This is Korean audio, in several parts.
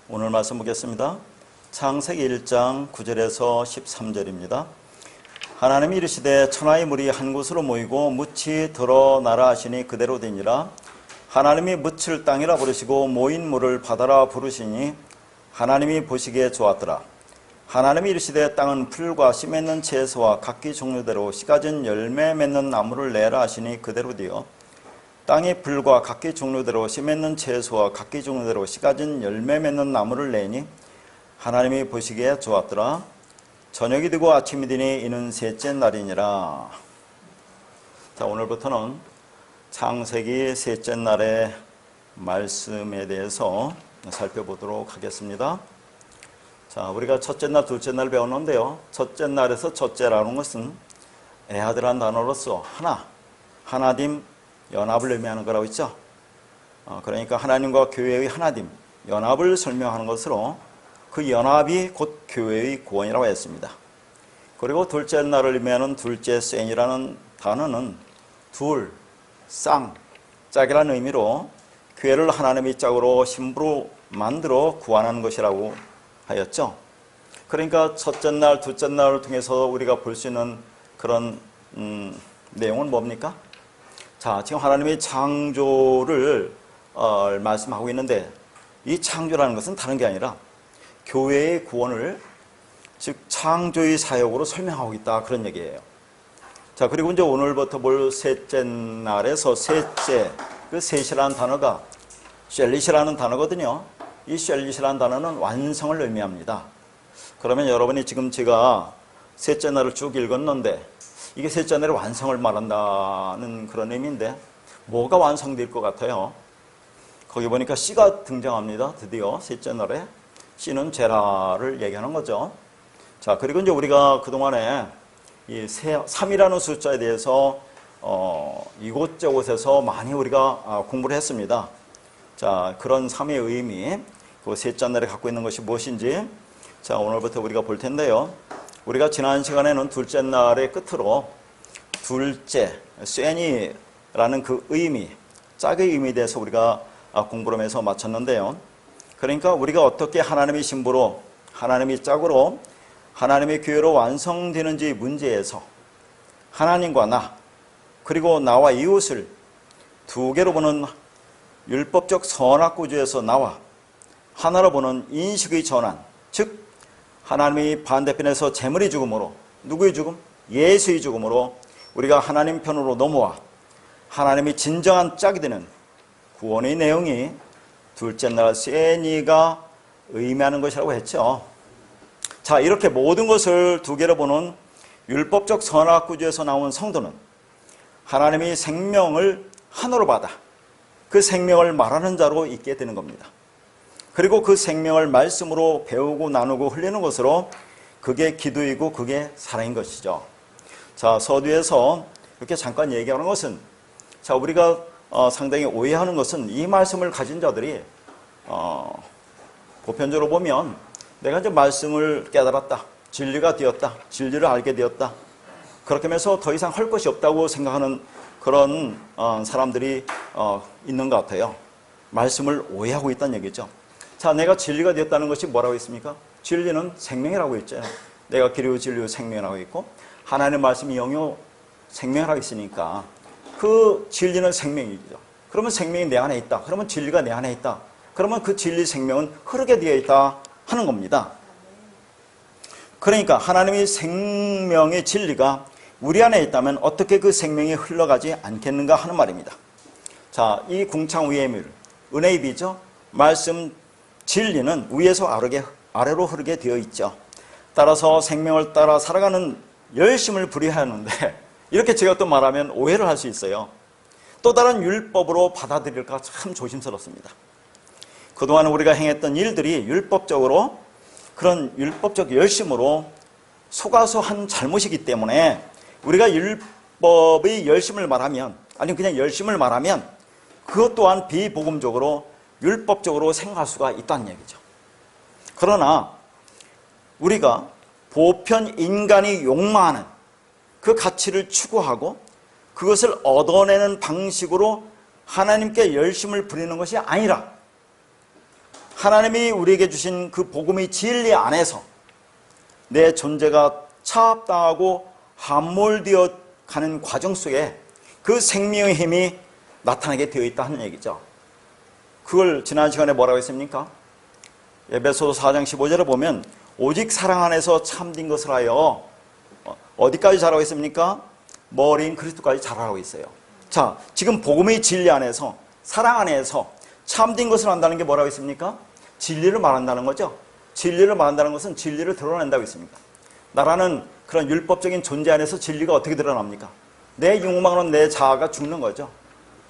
오늘 말씀 보겠습니다. 창세기 1장 9절에서 13절입니다. 하나님이 이르시되 천하의 물이 한 곳으로 모이고 묻이 드러나라 하시니 그대로 되니라. 하나님이 묻을 땅이라 부르시고 모인 물을 바다라 부르시니 하나님이 보시기에 좋았더라. 하나님이 이르시되 땅은 풀과 씨 맺는 채소와 각기 종류대로 씨 가진 열매 맺는 나무를 내라 하시니 그대로 되어 땅이 풀과 각기 종류대로 씨 맺는 채소와 각기 종류대로 씨 가진 열매 맺는 나무를 내니 하나님이 보시기에 좋았더라. 저녁이 되고 아침이 되니 이는 셋째 날이니라. 자, 오늘부터는 창세기 셋째 날의 말씀에 대해서 살펴보도록 하겠습니다. 자, 우리가 첫째 날, 둘째 날 배웠는데요. 첫째 날에서 첫째라는 것은 에하드라는 단어로서 하나님, 연합을 의미하는 거라고 있죠. 그러니까 하나님과 교회의 하나님, 연합을 설명하는 것으로 그 연합이 곧 교회의 구원이라고 했습니다. 그리고 둘째 날을 의미하는 둘째 sen이라는 단어는 둘, 쌍, 짝이라는 의미로 교회를 하나님의 짝으로 신부로 만들어 구원하는 것이라고 하였죠. 그러니까 첫째 날, 둘째 날을 통해서 우리가 볼 수 있는 그런 내용은 뭡니까? 자, 지금 하나님의 창조를 말씀하고 있는데 이 창조라는 것은 다른 게 아니라 교회의 구원을 즉 창조의 사역으로 설명하고 있다, 그런 얘기예요. 자, 그리고 이제 오늘부터 볼 셋째 날에서 셋째, 그 셋이라는 단어가 쉘릿이라는 단어거든요. 이 쉘릿이라는 단어는 완성을 의미합니다. 그러면 여러분이 지금 제가 셋째 날을 쭉 읽었는데 이게 셋째 날의 완성을 말한다는 그런 의미인데 뭐가 완성될 것 같아요? 거기 보니까 씨가 등장합니다. 드디어 셋째 날에 씨는 제라를 얘기하는 거죠. 자, 그리고 이제 우리가 그동안에 이 3이라는 숫자에 대해서 이곳저곳에서 많이 우리가 공부를 했습니다. 자, 그런 3의 의미, 그 셋째 날에 갖고 있는 것이 무엇인지 자, 오늘부터 우리가 볼 텐데요. 우리가 지난 시간에는 둘째 날의 끝으로 둘째, 쇠니라는 그 의미, 짝의 의미에 대해서 우리가 공부를 하면서 마쳤는데요. 그러니까 우리가 어떻게 하나님의 신부로, 하나님의 짝으로, 하나님의 교회로 완성되는지 문제에서 하나님과 나, 그리고 나와 이웃을 두 개로 보는 율법적 선악구조에서 나와 하나로 보는 인식의 전환, 즉 하나님의 반대편에서 재물의 죽음으로, 누구의 죽음? 예수의 죽음으로 우리가 하나님 편으로 넘어와 하나님이 진정한 짝이 되는 구원의 내용이 둘째 날 쇠니가 의미하는 것이라고 했죠. 자, 이렇게 모든 것을 두 개로 보는 율법적 선악구조에서 나온 성도는 하나님의 생명을 하나로 받아 그 생명을 말하는 자로 있게 되는 겁니다. 그리고 그 생명을 말씀으로 배우고 나누고 흘리는 것으로 그게 기도이고 그게 사랑인 것이죠. 자, 서두에서 이렇게 잠깐 얘기하는 것은 자, 우리가 상당히 오해하는 것은 이 말씀을 가진 자들이 보편적으로 보면 내가 이제 말씀을 깨달았다, 진리가 되었다, 진리를 알게 되었다, 그렇게 하면서 더 이상 할 것이 없다고 생각하는 그런 사람들이 있는 것 같아요. 말씀을 오해하고 있다는 얘기죠. 자, 내가 진리가 되었다는 것이 뭐라고 했습니까? 진리는 생명이라고 했죠. 내가 길이요 진리요 생명이라고 했고 하나님의 말씀이 영요 생명이라고 했으니까 그 진리는 생명이죠. 그러면 생명이 내 안에 있다. 그러면 진리가 내 안에 있다. 그러면 그 진리 생명은 흐르게 되어 있다 하는 겁니다. 그러니까 하나님의 생명의 진리가 우리 안에 있다면 어떻게 그 생명이 흘러가지 않겠는가 하는 말입니다. 자, 이 궁창 위의 물, 은혜의 비죠. 말씀 진리는 위에서 아래로 흐르게 되어 있죠. 따라서 생명을 따라 살아가는 열심을 부리하는데 이렇게 제가 또 말하면 오해를 할 수 있어요. 또 다른 율법으로 받아들일까 참 조심스럽습니다. 그동안 우리가 행했던 일들이 율법적으로 그런 율법적 열심으로 속아서 한 잘못이기 때문에 우리가 율법의 열심을 말하면 아니 그냥 열심을 말하면 그것 또한 비복음적으로 율법적으로 생각할 수가 있다는 얘기죠. 그러나 우리가 보편 인간이 욕망하는 그 가치를 추구하고 그것을 얻어내는 방식으로 하나님께 열심을 부리는 것이 아니라 하나님이 우리에게 주신 그 복음의 진리 안에서 내 존재가 차압당하고 함몰되어 가는 과정 속에 그 생명의 힘이 나타나게 되어 있다 하는 얘기죠. 그걸 지난 시간에 뭐라고 했습니까? 에베소서 4장 15절에 보면 오직 사랑 안에서 참된 것을 하여 어디까지 자라고 있습니까? 머리인 그리스도까지 자라고 있어요. 자, 지금 복음의 진리 안에서, 사랑 안에서 참된 것을 한다는 게 뭐라고 했습니까? 진리를 말한다는 거죠. 진리를 말한다는 것은 진리를 드러낸다고 했습니다. 나라는 그런 율법적인 존재 안에서 진리가 어떻게 드러납니까? 내 욕망으로 내 자아가 죽는 거죠.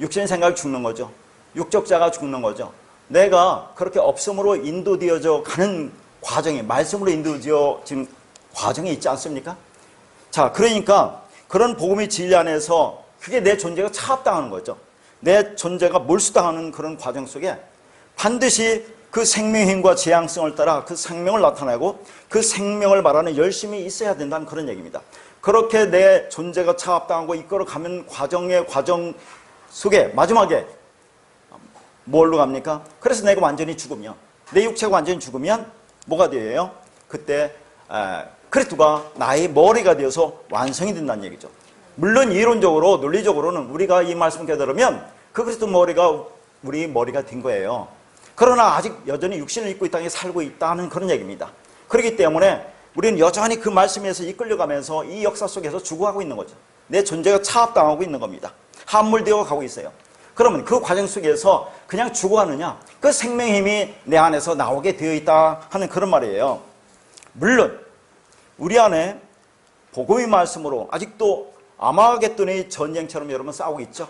육신의 생각이 죽는 거죠. 육적 자가 죽는 거죠. 내가 그렇게 없음으로 인도되어져 가는 과정이, 말씀으로 인도되어진 과정이 있지 않습니까? 자, 그러니까 그런 복음의 진리 안에서 그게 내 존재가 차압당하는 거죠. 내 존재가 몰수당하는 그런 과정 속에 반드시 그 생명의 힘과 재앙성을 따라 그 생명을 나타내고 그 생명을 말하는 열심이 있어야 된다는 그런 얘기입니다. 그렇게 내 존재가 차압당하고 이끌어가는 과정 속에 마지막에 뭘로 갑니까? 그래서 내가 완전히 죽으면, 내 육체가 완전히 죽으면 뭐가 되어요? 그때 그리스도가 나의 머리가 되어서 완성이 된다는 얘기죠. 물론 이론적으로 논리적으로는 우리가 이 말씀을 깨달으면 그 그리스도 머리가 우리 머리가 된 거예요. 그러나 아직 여전히 육신을 입고 이 땅에 살고 있다는 그런 얘기입니다. 그렇기 때문에 우리는 여전히 그 말씀에서 이끌려가면서 이 역사 속에서 죽어가고 있는 거죠. 내 존재가 차압당하고 있는 겁니다. 함몰되어 가고 있어요. 그러면 그 과정 속에서 그냥 죽어가느냐? 그 생명의 힘이 내 안에서 나오게 되어 있다 하는 그런 말이에요. 물론 우리 안에 복음의 말씀으로 아직도 아마겟돈의 전쟁처럼 여러분 싸우고 있죠.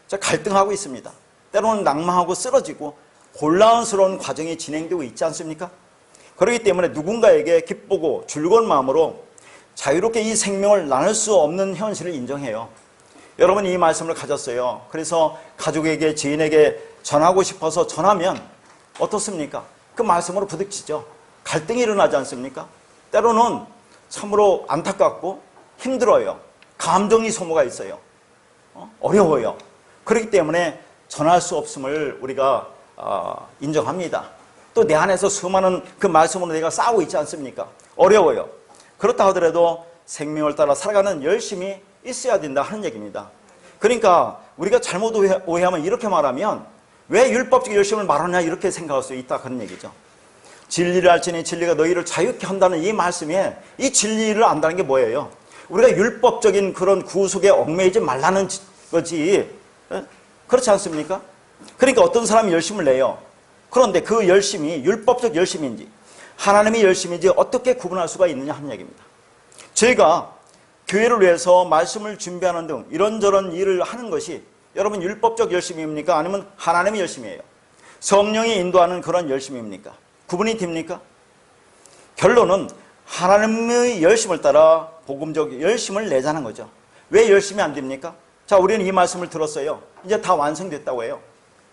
갈등하고 있습니다. 때로는 낭망하고 쓰러지고 곤란스러운 과정이 진행되고 있지 않습니까? 그렇기 때문에 누군가에게 기쁘고 즐거운 마음으로 자유롭게 이 생명을 나눌 수 없는 현실을 인정해요. 여러분 이 말씀을 가졌어요. 그래서 가족에게, 지인에게 전하고 싶어서 전하면 어떻습니까? 그 말씀으로 부딪히죠. 갈등이 일어나지 않습니까? 때로는 참으로 안타깝고 힘들어요. 감정이 소모가 있어요. 어려워요. 그렇기 때문에 전할 수 없음을 우리가 인정합니다. 또 내 안에서 수많은 그 말씀으로 내가 싸우고 있지 않습니까? 어려워요. 그렇다 하더라도 생명을 따라 살아가는 열심이 있어야 된다 하는 얘기입니다. 그러니까 우리가 잘못 오해하면 이렇게 말하면 왜 율법적 열심을 말하냐 이렇게 생각할 수 있다 그런 얘기죠. 진리를 알지니 진리가 너희를 자유케 한다는 이 말씀에 이 진리를 안다는 게 뭐예요? 우리가 율법적인 그런 구속에 얽매이지 말라는 거지. 그렇지 않습니까? 그러니까 어떤 사람이 열심을 내요. 그런데 그 열심이 율법적 열심인지 하나님의 열심인지 어떻게 구분할 수가 있느냐 하는 얘기입니다. 저희가 교회를 위해서 말씀을 준비하는 등 이런저런 일을 하는 것이 여러분 율법적 열심입니까? 아니면 하나님의 열심이에요? 성령이 인도하는 그런 열심입니까? 구분이 됩니까? 결론은 하나님의 열심을 따라 복음적 열심을 내자는 거죠. 왜 열심이 안 됩니까? 자, 우리는 이 말씀을 들었어요. 이제 다 완성됐다고 해요.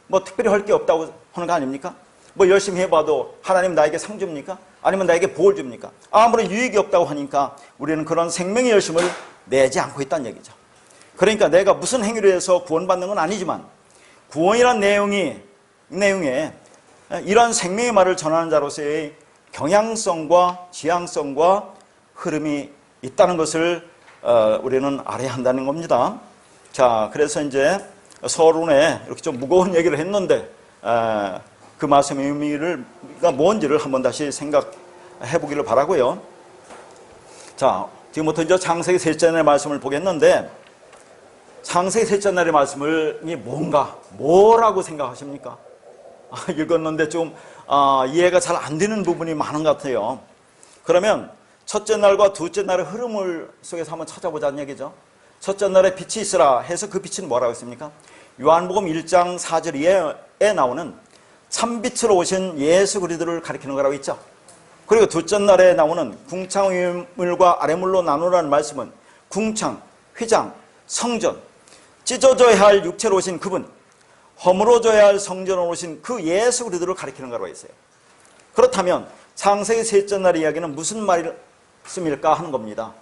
뭐 특별히 할 게 없다고 하는 거 아닙니까? 뭐 열심히 해봐도 하나님 나에게 상 줍니까? 아니면 나에게 복을 줍니까? 아무런 유익이 없다고 하니까 우리는 그런 생명의 열심을 내지 않고 있다는 얘기죠. 그러니까 내가 무슨 행위를 해서 구원받는 건 아니지만 구원이란 내용에 이러한 생명의 말을 전하는 자로서의 경향성과 지향성과 흐름이 있다는 것을 우리는 알아야 한다는 겁니다. 자, 그래서 이제 서론에 이렇게 좀 무거운 얘기를 했는데 그 말씀의 의미가 뭔지를 한번 다시 생각해 보기를 바라고요. 자, 지금부터 이제 창세기 셋째 날의 말씀을 보겠는데 창세기 셋째 날의 말씀이 뭔가 뭐라고 생각하십니까? 읽었는데 좀 이해가 잘 안 되는 부분이 많은 것 같아요. 그러면 첫째 날과 둘째 날의 흐름을 속에서 한번 찾아보자는 얘기죠. 첫째 날에 빛이 있으라 해서 그 빛은 뭐라고 했습니까? 요한복음 1장 4절에 나오는 참빛으로 오신 예수 그리스도를 가리키는 거라고 했죠. 그리고 둘째 날에 나오는 궁창 위물과 아래물로 나누라는 말씀은 궁창, 휘장, 성전, 찢어져야 할 육체로 오신 그분, 허물어져야 할 성전으로 오신 그 예수 그리스도를 가리키는 거라고 했어요. 그렇다면 창세기 셋째 날의 이야기는 무슨 말씀일까 하는 겁니다.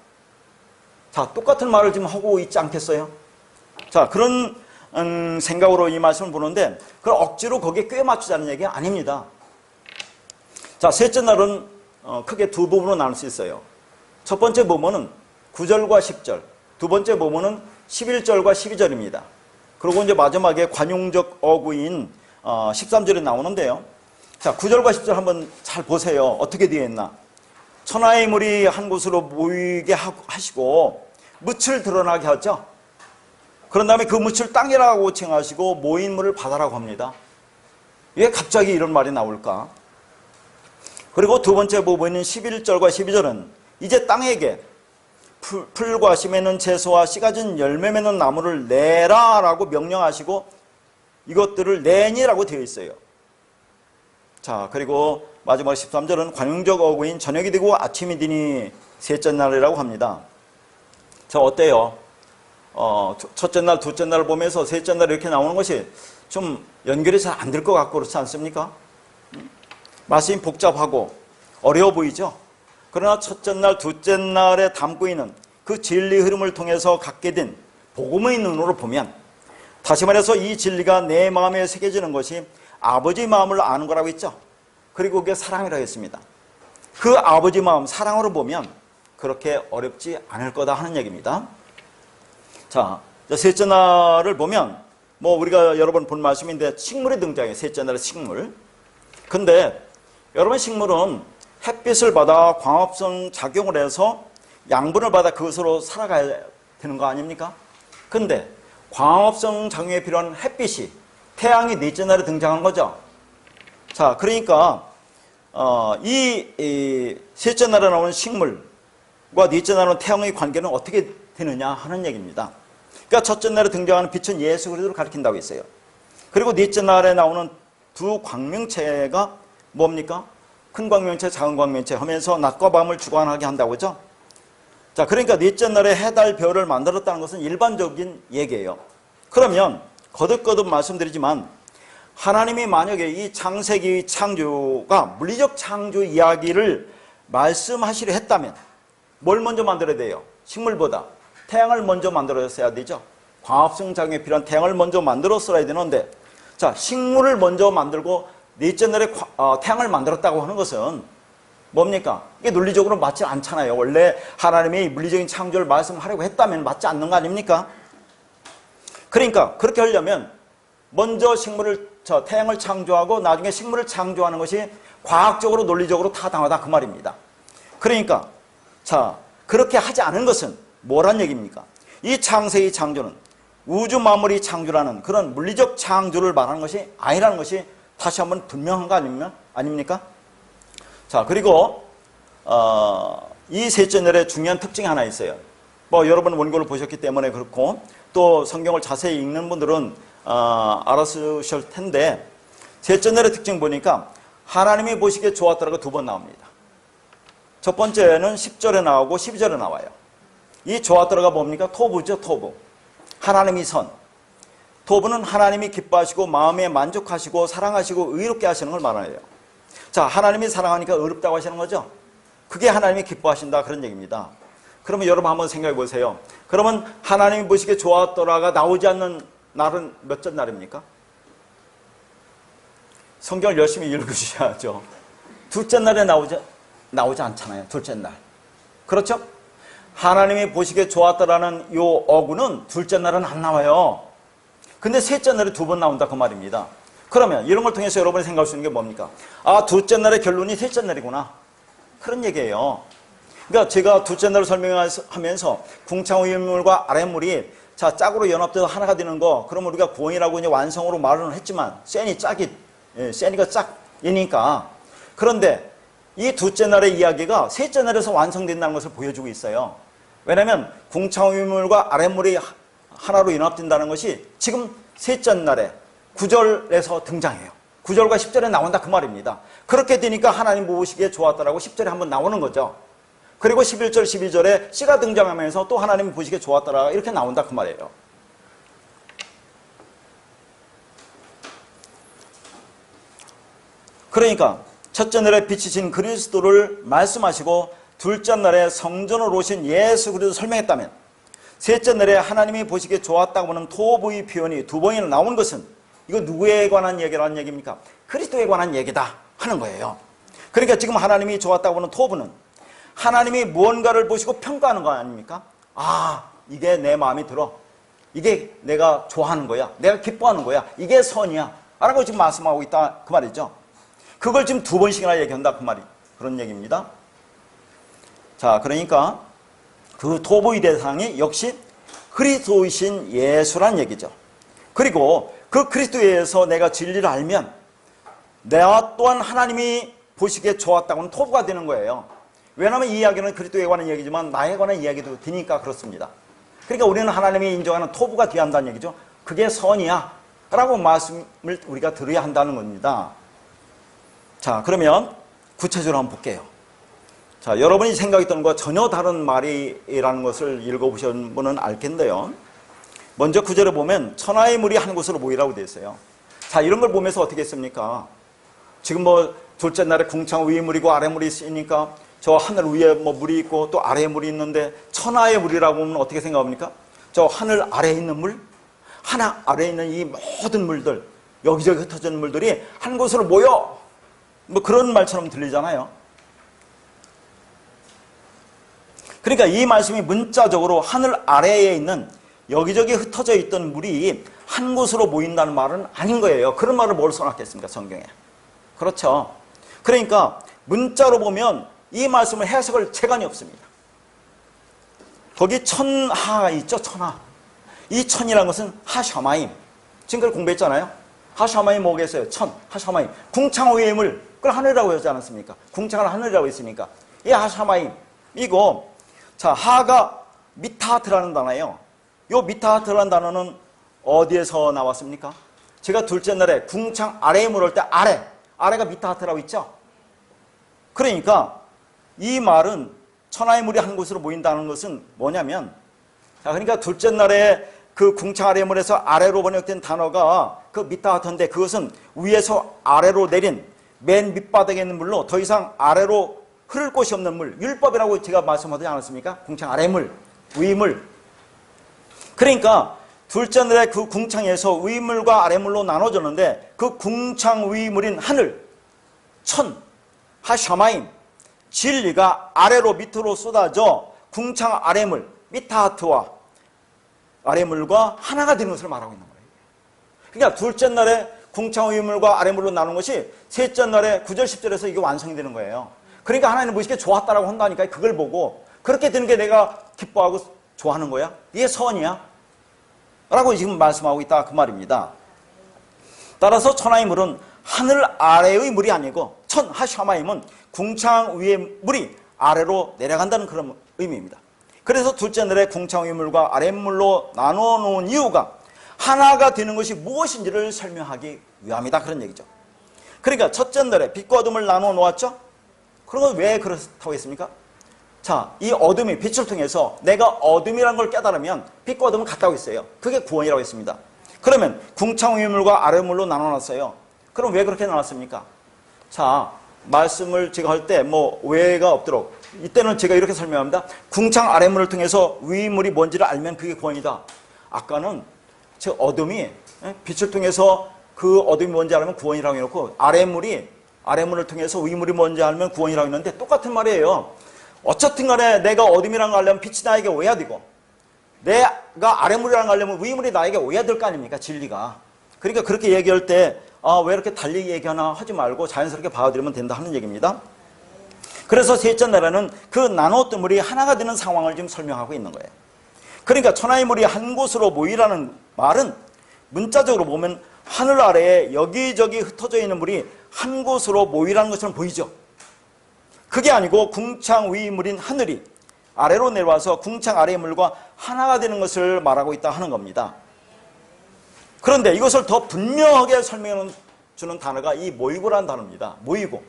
자, 똑같은 말을 지금 하고 있지 않겠어요? 자, 그런 생각으로 이 말씀을 보는데 그걸 억지로 거기에 꿰 맞추자는 얘기가 아닙니다. 자, 셋째 날은 크게 두 부분으로 나눌 수 있어요. 첫 번째 부분은 9절과 10절, 두 번째 부분은 11절과 12절입니다. 그리고 이제 마지막에 관용적 어구인 13절이 나오는데요. 자, 9절과 10절 한번 잘 보세요. 어떻게 되어 있나. 천하의 물이 한 곳으로 모이게 하시고 묻을 드러나게 하죠. 그런 다음에 그 묻을 땅이라고 칭하시고 모인 물을 바다라고 합니다. 왜 갑자기 이런 말이 나올까? 그리고 두 번째 부분인 11절과 12절은 이제 땅에게 풀과 씨 맺는 채소와 씨 가진 열매 맺는 나무를 내라라고 명령하시고 이것들을 내니라고 되어 있어요. 자, 그리고 마지막 13절은 관용적 어구인 저녁이 되고 아침이 되니 셋째 날이라고 합니다. 자, 어때요? 첫째 날, 둘째 날을 보면서 셋째 날 이렇게 나오는 것이 좀 연결이 잘 안 될 것 같고 그렇지 않습니까? 말씀이 복잡하고 어려워 보이죠? 그러나 첫째 날, 둘째 날에 담고 있는 그 진리 흐름을 통해서 갖게 된 복음의 눈으로 보면, 다시 말해서 이 진리가 내 마음에 새겨지는 것이 아버지 마음을 아는 거라고 했죠. 그리고 그게 사랑이라고 했습니다. 그 아버지 마음, 사랑으로 보면 그렇게 어렵지 않을 거다 하는 얘기입니다. 자, 셋째 날을 보면 우리가 여러 번 본 말씀인데 식물이 등장해요. 셋째 날의 식물. 근데 여러분, 식물은 햇빛을 받아 광합성 작용을 해서 양분을 받아 그것으로 살아가야 되는 거 아닙니까? 근데 광합성 작용에 필요한 햇빛이 태양이 넷째 날에 등장한 거죠. 자, 그러니까 이 셋째 날에 나오는 식물과 넷째 날에 나오는 태양의 관계는 어떻게 되느냐 하는 얘기입니다. 그러니까 첫째 날에 등장하는 빛은 예수 그리스도를 가리킨다고 했어요. 그리고 넷째 날에 나오는 두 광명체가 뭡니까? 큰 광명체, 작은 광명체 하면서 낮과 밤을 주관하게 한다고 했죠. 자, 그러니까 넷째 날에 해, 달, 별을 만들었다는 것은 일반적인 얘기예요. 그러면 거듭거듭 말씀드리지만 하나님이 만약에 이 창세기 창조가 물리적 창조 이야기를 말씀하시려 했다면 뭘 먼저 만들어야 돼요? 식물보다 태양을 먼저 만들었어야 되죠. 광합성 작용에 필요한 태양을 먼저 만들었어야 되는데, 자, 식물을 먼저 만들고 넷째 날에 태양을 만들었다고 하는 것은 뭡니까? 이게 논리적으로 맞지 않잖아요. 원래 하나님이 물리적인 창조를 말씀하려고 했다면 맞지 않는 거 아닙니까? 그러니까 그렇게 하려면 먼저 태양을 창조하고 나중에 식물을 창조하는 것이 과학적으로 논리적으로 타당하다 그 말입니다. 그러니까 자, 그렇게 하지 않은 것은 뭐란 얘기입니까? 이 창세기 창조는 우주 만물이 창조라는 그런 물리적 창조를 말하는 것이 아니라는 것이 다시 한번 분명한 거 아닙니까? 자, 그리고 이 셋째 날의 중요한 특징이 하나 있어요. 여러분 원고를 보셨기 때문에 그렇고 또 성경을 자세히 읽는 분들은 알았으실 텐데, 셋째 날의 특징 보니까 하나님이 보시기에 좋았더라고 두 번 나옵니다. 첫 번째는 10절에 나오고 12절에 나와요. 이 좋았더라가 뭡니까? 토부죠, 토부. 하나님이 선. 토부는 하나님이 기뻐하시고 마음에 만족하시고 사랑하시고 의롭게 하시는 걸 말해요. 자, 하나님이 사랑하니까 의롭다고 하시는 거죠. 그게 하나님이 기뻐하신다 그런 얘기입니다. 그러면 여러분 한번 생각해 보세요. 그러면 하나님이 보시기에 좋았더라가 나오지 않는 날은 몇째 날입니까? 성경을 열심히 읽으셔야죠. 둘째 날에 나오지 않잖아요. 둘째 날. 그렇죠? 하나님이 보시기에 좋았더라는 요 어구는 둘째 날은 안 나와요. 근데 셋째 날에 두 번 나온다 그 말입니다. 그러면 이런 걸 통해서 여러분이 생각할 수 있는 게 뭡니까? 아, 둘째 날의 결론이 셋째 날이구나. 그런 얘기예요. 그러니까 제가 둘째 날을 설명하면서 궁창의 물과 아랫물이 자, 짝으로 연합돼서 하나가 되는 거, 그럼 우리가 구원이라고 이제 완성으로 말은 했지만 세니가 짝이니까. 그런데 이 둘째 날의 이야기가 셋째 날에서 완성된다는 것을 보여주고 있어요. 왜냐하면 궁창의 물과 아랫물이 하나로 연합된다는 것이 지금 셋째 날에 9절에서 등장해요. 9절과 10절에 나온다 그 말입니다. 그렇게 되니까 하나님 보시기에 좋았다라고 10절에 한번 나오는 거죠. 그리고 11절, 12절에 씨가 등장하면서 또 하나님 보시기에 좋았더라 이렇게 나온다 그 말이에요. 그러니까 첫째 날에 빛이신 그리스도를 말씀하시고 둘째 날에 성전으로 오신 예수 그리스도를 설명했다면, 셋째 날에 하나님이 보시기에 좋았다고 하는 토부의 표현이 두 번이나 나온 것은 이거 누구에 관한 얘기라는 얘기입니까? 그리스도에 관한 얘기다 하는 거예요. 그러니까 지금 하나님이 좋았다고 하는 토부는 하나님이 무언가를 보시고 평가하는 거 아닙니까? 아, 이게 내 마음에 들어. 이게 내가 좋아하는 거야. 내가 기뻐하는 거야. 이게 선이야. 라고 지금 말씀하고 있다. 그 말이죠. 그걸 지금 2번씩이나 얘기한다. 그 말이. 그런 얘기입니다. 자, 그러니까 그 토부의 대상이 역시 그리스도이신 예수란 얘기죠. 그리고 그 그리스도에서 내가 진리를 알면 내가 또한 하나님이 보시기에 좋았다고 하는 토부가 되는 거예요. 왜냐하면 이 이야기는 그리스도에 관한 얘기지만 나에 관한 이야기도 되니까 그렇습니다. 그러니까 우리는 하나님이 인정하는 토부가 되어야 한다는 얘기죠. 그게 선이야 라고 말씀을 우리가 들어야 한다는 겁니다. 자, 그러면 구체적으로 한번 볼게요. 자, 여러분이 생각이 드는 것과 전혀 다른 말이라는 것을 읽어보신 분은 알 텐데요. 먼저 구절에 보면 천하의 물이 한 곳으로 모이라고 되어 있어요. 자, 이런 걸 보면서 어떻게 했습니까? 지금 뭐 둘째 날에 궁창 위에 물이고 아래 물이 있으니까 저 하늘 위에 뭐 물이 있고 또 아래에 물이 있는데 천하의 물이라고 하면 어떻게 생각합니까? 저 하늘 아래에 있는 물, 하나 아래에 있는 이 모든 물들, 여기저기 흩어진 물들이 한 곳으로 모여. 뭐 그런 말처럼 들리잖아요. 그러니까 이 말씀이 문자적으로 하늘 아래에 있는 여기저기 흩어져 있던 물이 한 곳으로 모인다는 말은 아닌 거예요. 그런 말을 뭘 써놨겠습니까, 성경에? 그렇죠. 그러니까 문자로 보면 이 말씀을 해석할 재간이 없습니다. 거기 천하가 있죠, 천하. 이 천이라는 것은 하샤마임. 지금까지 공부했잖아요. 하샤마임 뭐겠어요? 천, 하샤마임. 궁창 위의 물, 그걸 하늘이라고 하지 않았습니까? 궁창을 하늘이라고 했으니까. 이 하샤마임. 이거, 자, 하가 미타하트라는 단어예요. 요 미타하트라는 단어는 어디에서 나왔습니까? 제가 둘째 날에 궁창 아래에 물을 때 아래가 미타하트라고 있죠? 그러니까 이 말은 천하의 물이 한 곳으로 모인다는 것은 뭐냐면, 자, 그러니까 둘째 날에 그 궁창 아래의 물에서 아래로 번역된 단어가 그 미타하트인데 그것은 위에서 아래로 내린 맨 밑바닥에 있는 물로 더 이상 아래로 흐를 곳이 없는 물, 율법이라고 제가 말씀하지 않았습니까? 궁창 아래 물, 위 물. 그러니까 둘째 날에 그 궁창에서 위물과 아래물로 나눠졌는데 그 궁창 위물인 하늘, 천, 하샤마임, 진리가 아래로 밑으로 쏟아져 궁창 아래물, 미타하트와 아래물과 하나가 되는 것을 말하고 있는 거예요. 그러니까 둘째 날에 궁창 위물과 아래물로 나눈 것이 셋째 날에 9절 10절에서 이게 완성이 되는 거예요. 그러니까 하나님 보시기에 좋았다라고 한다니까 그걸 보고 그렇게 되는 게 내가 기뻐하고 좋아하는 거야? 이게 선이야? 라고 지금 말씀하고 있다 그 말입니다. 따라서 천하의 물은 하늘 아래의 물이 아니고 천 하샤마임은 궁창 위의 물이 아래로 내려간다는 그런 의미입니다. 그래서 둘째 날에 궁창 위의 물과 아랫물로 나눠 놓은 이유가 하나가 되는 것이 무엇인지를 설명하기 위함이다 그런 얘기죠. 그러니까 첫째 날에 빛과 어둠을 나눠 놓았죠. 그런 건 왜 그렇다고 했습니까? 자, 이 어둠이 빛을 통해서 내가 어둠이라는 걸 깨달으면 빛과 어둠은 같다고 했어요. 그게 구원이라고 했습니다. 그러면 궁창 위의 물과 아랫물로 나눠놨어요. 그럼 왜 그렇게 나눴습니까? 자, 말씀을 제가 할 때 뭐 오해가 없도록 이때는 제가 이렇게 설명합니다. 궁창 아랫물을 통해서 위물이 뭔지를 알면 그게 구원이다. 아까는 저 어둠이 빛을 통해서 그 어둠이 뭔지 알면 구원이라고 해놓고 아랫물을 통해서 위물이 뭔지 알면 구원이라고 했는데 똑같은 말이에요. 어쨌든 간에 내가 어둠이라는 걸 알려면 빛이 나에게 오야 되고 내가 아랫물이라는 걸 알려면 위물이 나에게 오야 될 거 아닙니까? 진리가. 그러니까 그렇게 얘기할 때 왜 이렇게 달리 얘기하나 하지 말고 자연스럽게 받아들이면 된다 하는 얘기입니다. 그래서 셋째 날에는 그 나눴던 물이 하나가 되는 상황을 지금 설명하고 있는 거예요. 그러니까 천하의 물이 한 곳으로 모이라는 말은 문자적으로 보면 하늘 아래에 여기저기 흩어져 있는 물이 한 곳으로 모이라는 것처럼 보이죠. 그게 아니고 궁창 위 물인 하늘이 아래로 내려와서 궁창 아래의 물과 하나가 되는 것을 말하고 있다 하는 겁니다. 그런데 이것을 더 분명하게 설명해 주는 단어가 이 모이고라는 단어입니다. 모이고.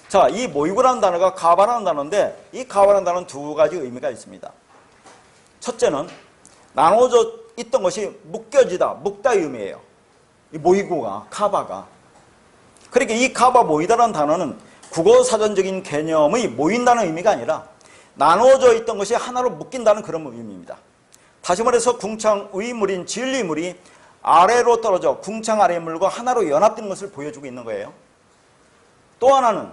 자, 이 모이고라는 단어가 가바라는 단어인데 이 가바라는 단어는 두 가지 의미가 있습니다. 첫째는 나눠져 있던 것이 묶여지다, 묶다의 의미예요. 이 모이고가, 카바가. 그러니까 이 카바 모이다라는 단어는 국어사전적인 개념의 모인다는 의미가 아니라 나눠져 있던 것이 하나로 묶인다는 그런 의미입니다. 다시 말해서 궁창 위 물인 진리물이 아래로 떨어져 궁창 아래의 물과 하나로 연합된 것을 보여주고 있는 거예요. 또 하나는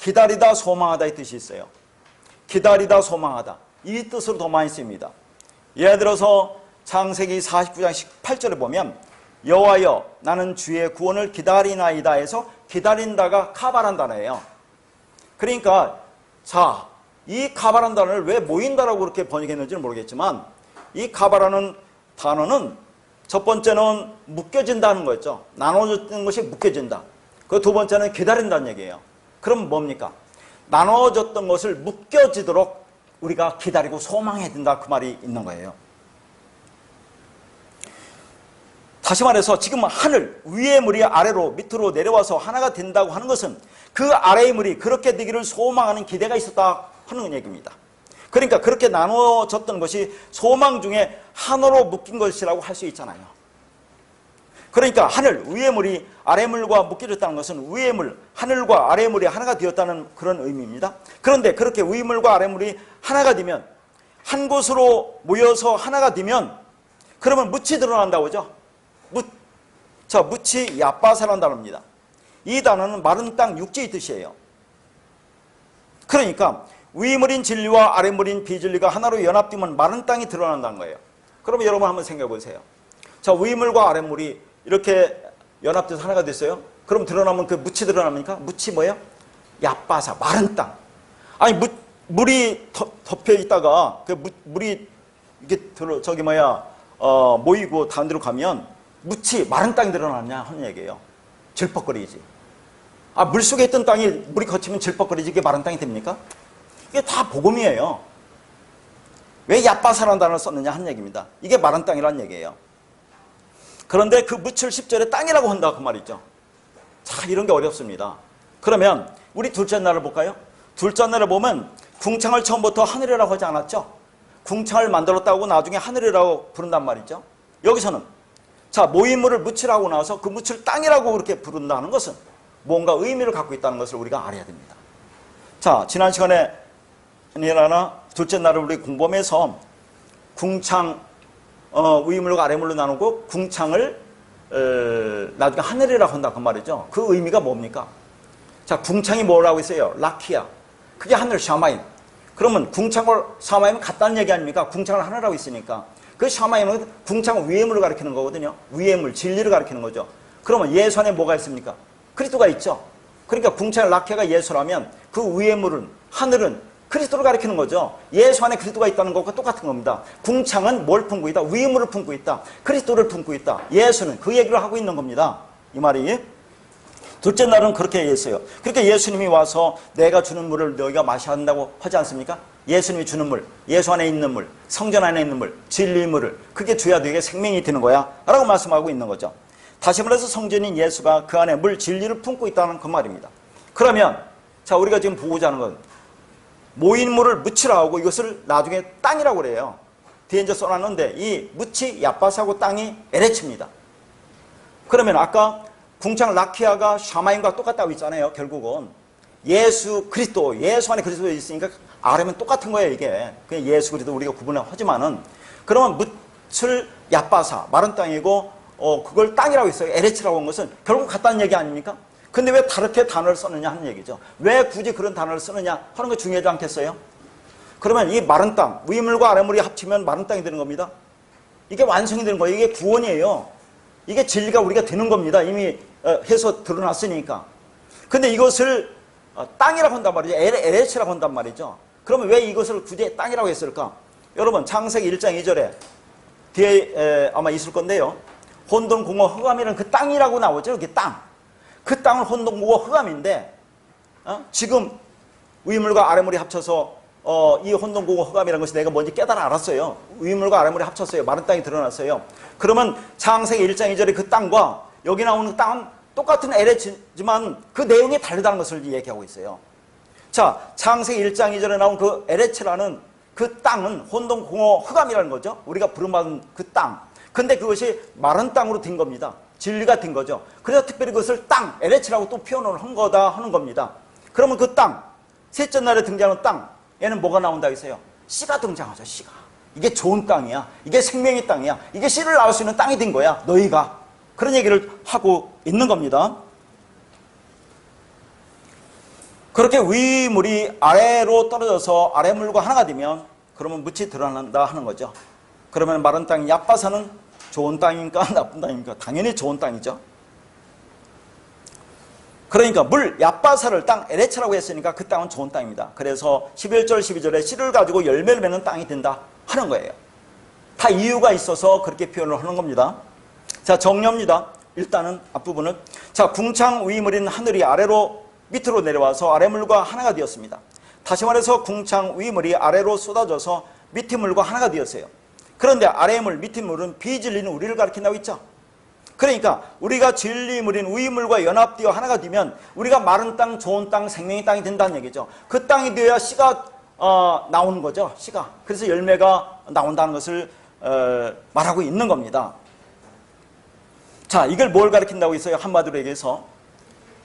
기다리다 소망하다 이 뜻이 있어요. 기다리다 소망하다 이 뜻으로 더 많이 쓰입니다. 예를 들어서 창세기 49장 18절에 보면 여호와여 나는 주의 구원을 기다리나이다 해서 기다린다가 카바란 단어예요. 그러니까 자, 이 카바란 단어를 왜 모인다라고 그렇게 번역했는지는 모르겠지만 이 카바라는 단어는 첫 번째는 묶여진다는 거였죠. 나눠졌던 것이 묶여진다. 그 두 번째는 기다린다는 얘기예요. 그럼 뭡니까? 나눠졌던 것을 묶여지도록 우리가 기다리고 소망해야 된다 그 말이 있는 거예요. 다시 말해서 지금 하늘 위의 물이 아래로 밑으로 내려와서 하나가 된다고 하는 것은 그 아래의 물이 그렇게 되기를 소망하는 기대가 있었다 하는 얘기입니다. 그러니까 그렇게 나눠졌던 것이 소망 중에 하나로 묶인 것이라고 할 수 있잖아요. 그러니까 하늘 위의 물이 아래 물과 묶여졌다는 것은 위의 물, 하늘과 아래 물이 하나가 되었다는 그런 의미입니다. 그런데 그렇게 위의 물과 아래 물이 하나가 되면 한 곳으로 모여서 하나가 되면 그러면 묻이 드러난다고 하죠. 묻이 야빠사라는 단어입니다. 이 단어는 마른 땅 육지의 뜻이에요. 그러니까 위물인 진리와 아래물인 비진리가 하나로 연합되면 마른 땅이 드러난다는 거예요. 그러면 여러분 한번 생각해 보세요. 자, 위물과 아래물이 이렇게 연합돼서 하나가 됐어요. 그럼 드러나면 그 묻이 드러납니까? 묻이 뭐예요? 야빠사, 마른 땅. 아니 물이 덮여 있다가 그 물이 이게 모이고 다른 데로 가면 묻이 마른 땅이 드러나냐 하는 얘기예요. 질퍽거리지. 아, 물속에 있던 땅이 물이 거치면 질퍽거리지 이게 마른 땅이 됩니까? 이게 다 복음이에요. 왜 야빠사라는 단어를 썼느냐 하는 얘기입니다. 이게 마른 땅이라는 얘기예요. 그런데 그 묻을 10절에 땅이라고 한다 그 말이죠. 자, 이런 게 어렵습니다. 그러면 우리 둘째 날을 볼까요? 둘째 날을 보면 궁창을 처음부터 하늘이라고 하지 않았죠? 궁창을 만들었다고 나중에 하늘이라고 부른단 말이죠. 여기서는 자, 모임물을 묻히라고 나와서 그 묻을 땅이라고 그렇게 부른다는 것은 뭔가 의미를 갖고 있다는 것을 우리가 알아야 됩니다. 자, 지난 시간에 둘째 날을 우리 공범해서 궁창 위물과 아래물로 나누고 궁창을 나중에 하늘이라고 한다 그 말이죠. 그 의미가 뭡니까? 자, 궁창이 뭐라고 했어요? 라키아. 그게 하늘 샤마임. 그러면 궁창을 샤마임은 같다는 얘기 아닙니까? 궁창을 하늘하고 있으니까. 그 샤마임은 궁창은 위의 물을 가리키는 거거든요. 위의 물, 진리를 가리키는 거죠. 그러면 예수 안에 뭐가 있습니까? 그리스도가 있죠. 그러니까 궁창의 라키아가 예수라면 그 위의 물은 하늘은 그리스도를 가리키는 거죠. 예수 안에 그리스도가 있다는 것과 똑같은 겁니다. 궁창은 뭘 품고 있다? 위의 물을 품고 있다. 그리스도를 품고 있다. 예수는 그 얘기를 하고 있는 겁니다. 이 말이. 둘째 날은 그렇게 얘기했어요. 그러니까 예수님이 와서 내가 주는 물을 너희가 마셔야 한다고 하지 않습니까? 예수님이 주는 물, 예수 안에 있는 물, 성전 안에 있는 물, 진리의 물을 그게 줘야 너희에게 생명이 되는 거야 라고 말씀하고 있는 거죠. 다시 말해서 성전인 예수가 그 안에 물, 진리를 품고 있다는 그 말입니다. 그러면 자, 우리가 지금 보고자 하는 건 모인 물을 묻히라 하고 이것을 나중에 땅이라고 그래요. 뒤에 이제 써놨는데 이 묻히 야빠사고 땅이 에레치입니다. 그러면 아까 궁창 라키아가 샤마임과 똑같다고 했잖아요. 결국은 예수 그리스도, 예수 안에 그리스도 있으니까 아래면 똑같은 거예요. 이게 그냥 예수 그리스도 우리가 구분을 하지만은 그러면 묻을 야빠사 마른 땅이고 그걸 땅이라고 했어요. 에레치라고 한 것은 결국 같다는 얘기 아닙니까? 근데 왜 다르게 단어를 썼느냐 하는 얘기죠. 왜 굳이 그런 단어를 쓰느냐 하는 거 중요하지 않겠어요? 그러면 이 마른 땅, 위물과 아래물이 합치면 마른 땅이 되는 겁니다. 이게 완성이 되는 거예요. 이게 구원이에요. 이게 진리가 우리가 되는 겁니다. 이미 해서 드러났으니까. 근데 이것을 땅이라고 한단 말이죠. 에레치라고 한단 말이죠. 그러면 왜 이것을 굳이 땅이라고 했을까? 여러분 창세기 1장 2절에 뒤에 아마 있을 건데요. 혼돈공허 흑암이라는 그 땅이라고 나오죠. 이렇게 땅. 그 땅은 혼돈공허 흑암인데 지금 위물과 아래물이 합쳐서 이 혼돈공허 흑암이라는 것이 내가 뭔지 깨달아 알았어요. 위물과 아래물이 합쳤어요. 마른 땅이 드러났어요. 그러면 창세기 1장 2절의 그 땅과 여기 나오는 땅은 똑같은 에레치지만 그 내용이 다르다는 것을 얘기하고 있어요. 자, 창세기 1장 2절에 나온 그 에레치라는 그 땅은 혼돈공허 흑암이라는 거죠. 우리가 부름받은 그 땅. 근데 그것이 마른 땅으로 된 겁니다. 진리가 된 거죠. 그래서 특별히 그것을 땅, 에레치라고 또 표현을 한 거다 하는 겁니다. 그러면 그 땅, 셋째 날에 등장하는 땅, 얘는 뭐가 나온다 했어요? 씨가 등장하죠. 씨가. 이게 좋은 땅이야. 이게 생명의 땅이야. 이게 씨를 낳을 수 있는 땅이 된 거야. 너희가. 그런 얘기를 하고 있는 겁니다. 그렇게 위 물이 아래로 떨어져서 아래 물과 하나가 되면 그러면 묻이 드러난다 하는 거죠. 그러면 마른 땅 얕바사는 좋은 땅입니까? 나쁜 땅입니까? 당연히 좋은 땅이죠. 그러니까 물 얕바사를 땅 에레차라고 했으니까 그 땅은 좋은 땅입니다. 그래서 11절 12절에 씨를 가지고 열매를 맺는 땅이 된다 하는 거예요. 다 이유가 있어서 그렇게 표현을 하는 겁니다. 자, 정리합니다. 일단은 앞부분은 자, 궁창 위 물인 하늘이 아래로 밑으로 내려와서 아래물과 하나가 되었습니다. 다시 말해서 궁창 위 물이 아래로 쏟아져서 밑에 물과 하나가 되었어요. 그런데 아래의 물, 밑에 물은 비진리는 우리를 가리킨다고 했죠. 그러니까 우리가 진리물인 위 물과 연합되어 하나가 되면 우리가 마른 땅, 좋은 땅, 생명의 땅이 된다는 얘기죠. 그 땅이 되어야 씨가 나오는 거죠. 씨가. 그래서 열매가 나온다는 것을 말하고 있는 겁니다. 자, 이걸 뭘 가리킨다고 했어요? 한마디로 얘기해서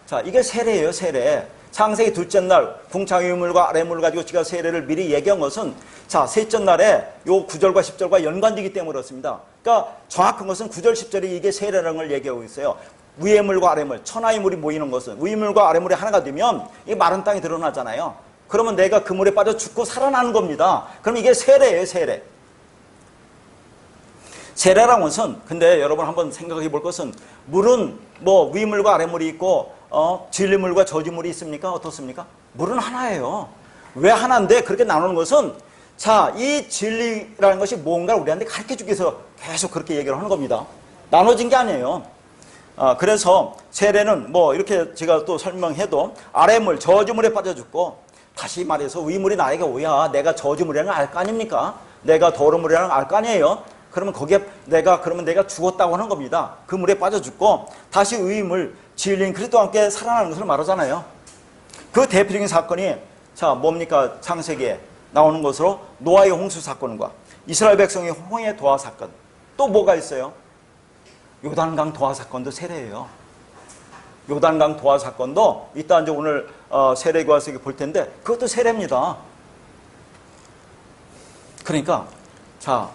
자, 이게 세례예요. 세례. 창세기 둘째 날 궁창 위 물과 아래 물을 가지고 제가 세례를 미리 얘기한 것은 자, 셋째 날에 요 9절과 10절과 연관되기 때문에 그렇습니다. 그러니까 정확한 것은 9절 10절이 이게 세례라는 걸 얘기하고 있어요. 위의 물과 아래 물, 천하의 물이 모이는 것은 위 물과 아래 물이 하나가 되면 이 마른 땅이 드러나잖아요. 그러면 내가 그 물에 빠져 죽고 살아나는 겁니다. 그럼 이게 세례예요. 세례. 세례라는 것은 근데 여러분 한번 생각해 볼 것은 물은 뭐 위물과 아래물이 있고 진리물과 저지물이 있습니까? 어떻습니까? 물은 하나예요. 왜 하나인데 그렇게 나누는 것은 자, 이 진리라는 것이 뭔가를 우리한테 가르쳐주기 위해서 계속 그렇게 얘기를 하는 겁니다. 나눠진 게 아니에요. 그래서 세례는 뭐 이렇게 제가 또 설명해도 아래물, 저지물에 빠져 죽고 다시 말해서 위물이 나에게 오야 내가 저지물이라는 걸 알 거 아닙니까? 내가 더러운 물이라는 걸 알 거 아니에요? 그러면 거기에 그러면 내가 죽었다고 하는 겁니다. 그 물에 빠져 죽고 다시 위물, 진리인 그리스도와 함께 살아나는 것을 말하잖아요. 그 대표적인 사건이 자, 뭡니까? 창세기에 나오는 것으로 노아의 홍수 사건과 이스라엘 백성의 홍해 도화 사건. 또 뭐가 있어요? 요단강 도화 사건도 세례예요. 요단강 도화 사건도 이따 이제 오늘 세례교화서 볼 텐데 그것도 세례입니다. 그러니까 자,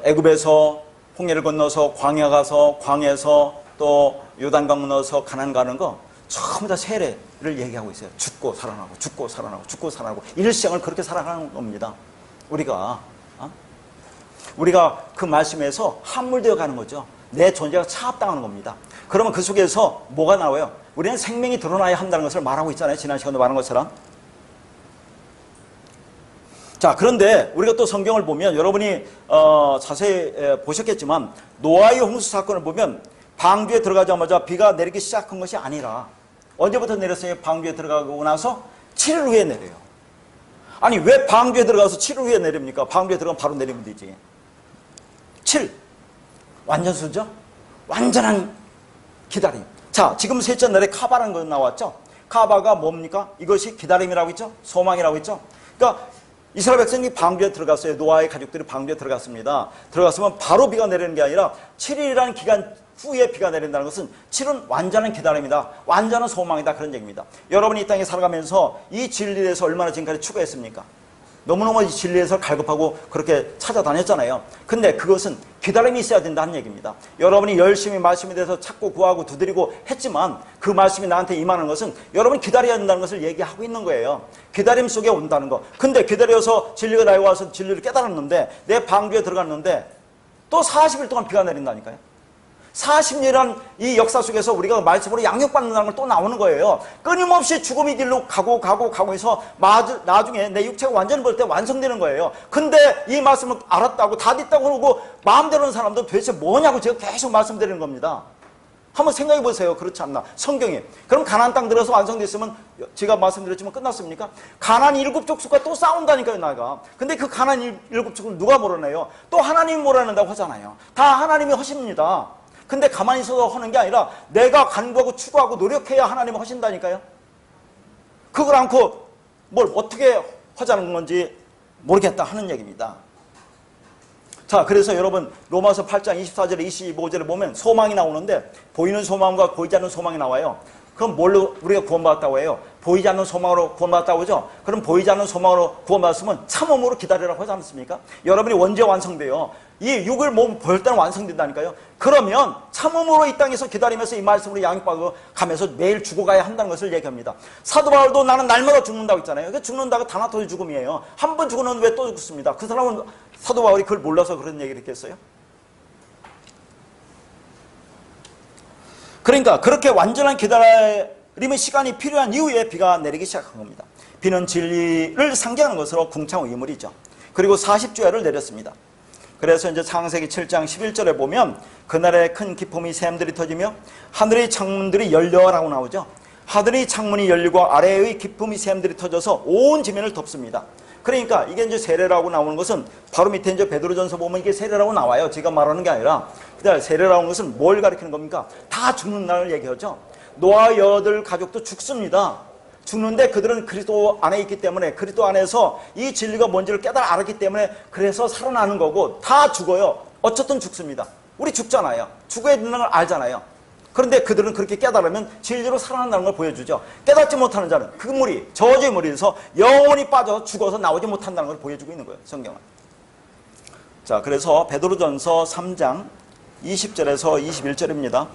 애굽에서 홍해를 건너서 광야 가서 광야에서 또 요단강 건너서 가나안 가는 거 전부 다 세례를 얘기하고 있어요. 죽고 살아나고 죽고 살아나고 죽고 살아나고 일생을 그렇게 살아가는 겁니다. 우리가 그 말씀에서 함몰되어 가는 거죠. 내 존재가 차압당하는 겁니다. 그러면 그 속에서 뭐가 나와요? 우리는 생명이 드러나야 한다는 것을 말하고 있잖아요. 지난 시간에 말한 것처럼. 자, 그런데 우리가 또 성경을 보면 여러분이 자세히 보셨겠지만 노아의 홍수 사건을 보면 방주에 들어가자마자 비가 내리기 시작한 것이 아니라 언제부터 내렸어요? 방주에 들어가고 나서 7일 후에 내려요. 아니 왜 방주에 들어가서 7일 후에 내립니까? 방주에 들어가면 바로 내리면 되지. 7. 완전수죠? 완전한 기다림. 자, 지금 셋째 날에 카바라는 거 나왔죠? 카바가 뭡니까? 이것이 기다림이라고 했죠? 소망이라고 했죠? 그러니까 이스라엘 백성이 방주에 들어갔어요. 노아의 가족들이 방주에 들어갔습니다. 들어갔으면 바로 비가 내리는 게 아니라 7일이라는 기간 후에 비가 내린다는 것은 7은 완전한 기다림이다. 완전한 소망이다. 그런 얘기입니다. 여러분이 이 땅에 살아가면서 이 진리에 대해서 얼마나 지금까지 추구했습니까? 너무너무 이 진리에서 갈급하고 그렇게 찾아다녔잖아요. 근데 그것은 기다림이 있어야 된다는 얘기입니다. 여러분이 열심히 말씀에 대해서 찾고 구하고 두드리고 했지만 그 말씀이 나한테 임하는 것은 여러분이 기다려야 된다는 것을 얘기하고 있는 거예요. 기다림 속에 온다는 거. 근데 기다려서 진리가 나에 와서 진리를 깨달았는데 내 방주에 들어갔는데 또 40일 동안 비가 내린다니까요. 40년이란 이 역사 속에서 우리가 말씀으로 양육받는다는 걸 또 나오는 거예요. 끊임없이 죽음의 길로 가고 해서 나중에 내 육체가 완전히 볼 때 완성되는 거예요. 근데 이 말씀을 알았다고 다 됐다고 그러고 마음대로 하는 사람도 도대체 뭐냐고 제가 계속 말씀드리는 겁니다. 한번 생각해 보세요. 그렇지 않나? 성경에. 그럼 가나안 땅 들어서 완성됐으면 제가 말씀드렸지만 끝났습니까? 가나안 7족속과 또 싸운다니까요, 나가. 근데 그 가나안 7족을 누가 몰아내요? 또 하나님이 몰아낸다고 하잖아요. 다 하나님이 하십니다. 근데 가만히 있어서 하는 게 아니라 내가 간구하고 추구하고 노력해야 하나님이 하신다니까요. 그걸 않고 뭘 어떻게 하자는 건지 모르겠다 하는 얘기입니다. 자, 그래서 여러분 로마서 8장 24절에 25절에 보면 소망이 나오는데 보이는 소망과 보이지 않는 소망이 나와요. 그럼 뭘로 우리가 구원받았다고 해요? 보이지 않는 소망으로 구원받았다고 하죠? 그럼 보이지 않는 소망으로 구원받았으면 참음으로 기다리라고 하지 않습니까? 여러분이 언제 완성돼요? 이 육을 몸 볼 때는 완성된다니까요. 그러면 참음으로 이 땅에서 기다리면서 이 말씀으로 양육받고 가면서 매일 죽어가야 한다는 것을 얘기합니다. 사도 바울도 나는 날마다 죽는다고 했잖아요. 그 죽는다고 다나토의 죽음이에요. 한 번 죽으면 왜 또 죽습니다. 그 사람은 사도 바울이 그걸 몰라서 그런 얘기를 했겠어요? 그러니까 그렇게 완전한 기다림의 시간이 필요한 이후에 비가 내리기 시작한 겁니다. 비는 진리를 상징하는 것으로 궁창 의물이죠. 그리고 40주야를 내렸습니다. 그래서 이제 창세기 7장 11절에 보면 그날에 큰 기쁨이 샘들이 터지며 하늘의 창문들이 열려라고 나오죠. 하늘의 창문이 열리고 아래의 기쁨이 샘들이 터져서 온 지면을 덮습니다. 그러니까 이게 이제 세례라고 나오는 것은 바로 밑에 이제 베드로전서 보면 이게 세례라고 나와요. 제가 말하는 게 아니라 그다음에 세례라고 하는 것은 뭘 가리키는 겁니까? 다 죽는 날을 얘기하죠. 노아 여덟 가족도 죽습니다. 죽는데 그들은 그리스도 안에 있기 때문에 그리스도 안에서 이 진리가 뭔지를 깨달아 알았기 때문에 그래서 살아나는 거고 다 죽어요. 어쨌든 죽습니다. 우리 죽잖아요. 죽어야 된다는 걸 알잖아요. 그런데 그들은 그렇게 깨달으면 진리로 살아난다는 걸 보여주죠. 깨닫지 못하는 자는 그 물이 저주의 물에서 영원히 빠져 죽어서 나오지 못한다는 걸 보여주고 있는 거예요. 성경은. 자, 그래서 베드로전서 3장 20절에서 21절입니다.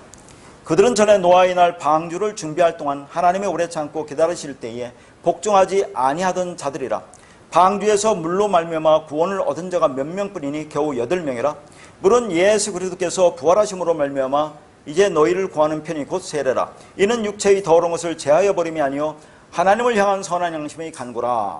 그들은 전에 노아의 날 방주를 준비할 동안 하나님의 오래 참고 기다리실 때에 복종하지 아니하던 자들이라. 방주에서 물로 말미암아 구원을 얻은 자가 몇 명뿐이니 겨우 8명이라. 물은 예수 그리스도께서 부활하심으로 말미암아 이제 너희를 구하는 편이 곧 세례라. 이는 육체의 더러운 것을 제하여 버림이 아니요 하나님을 향한 선한 양심의 간구라.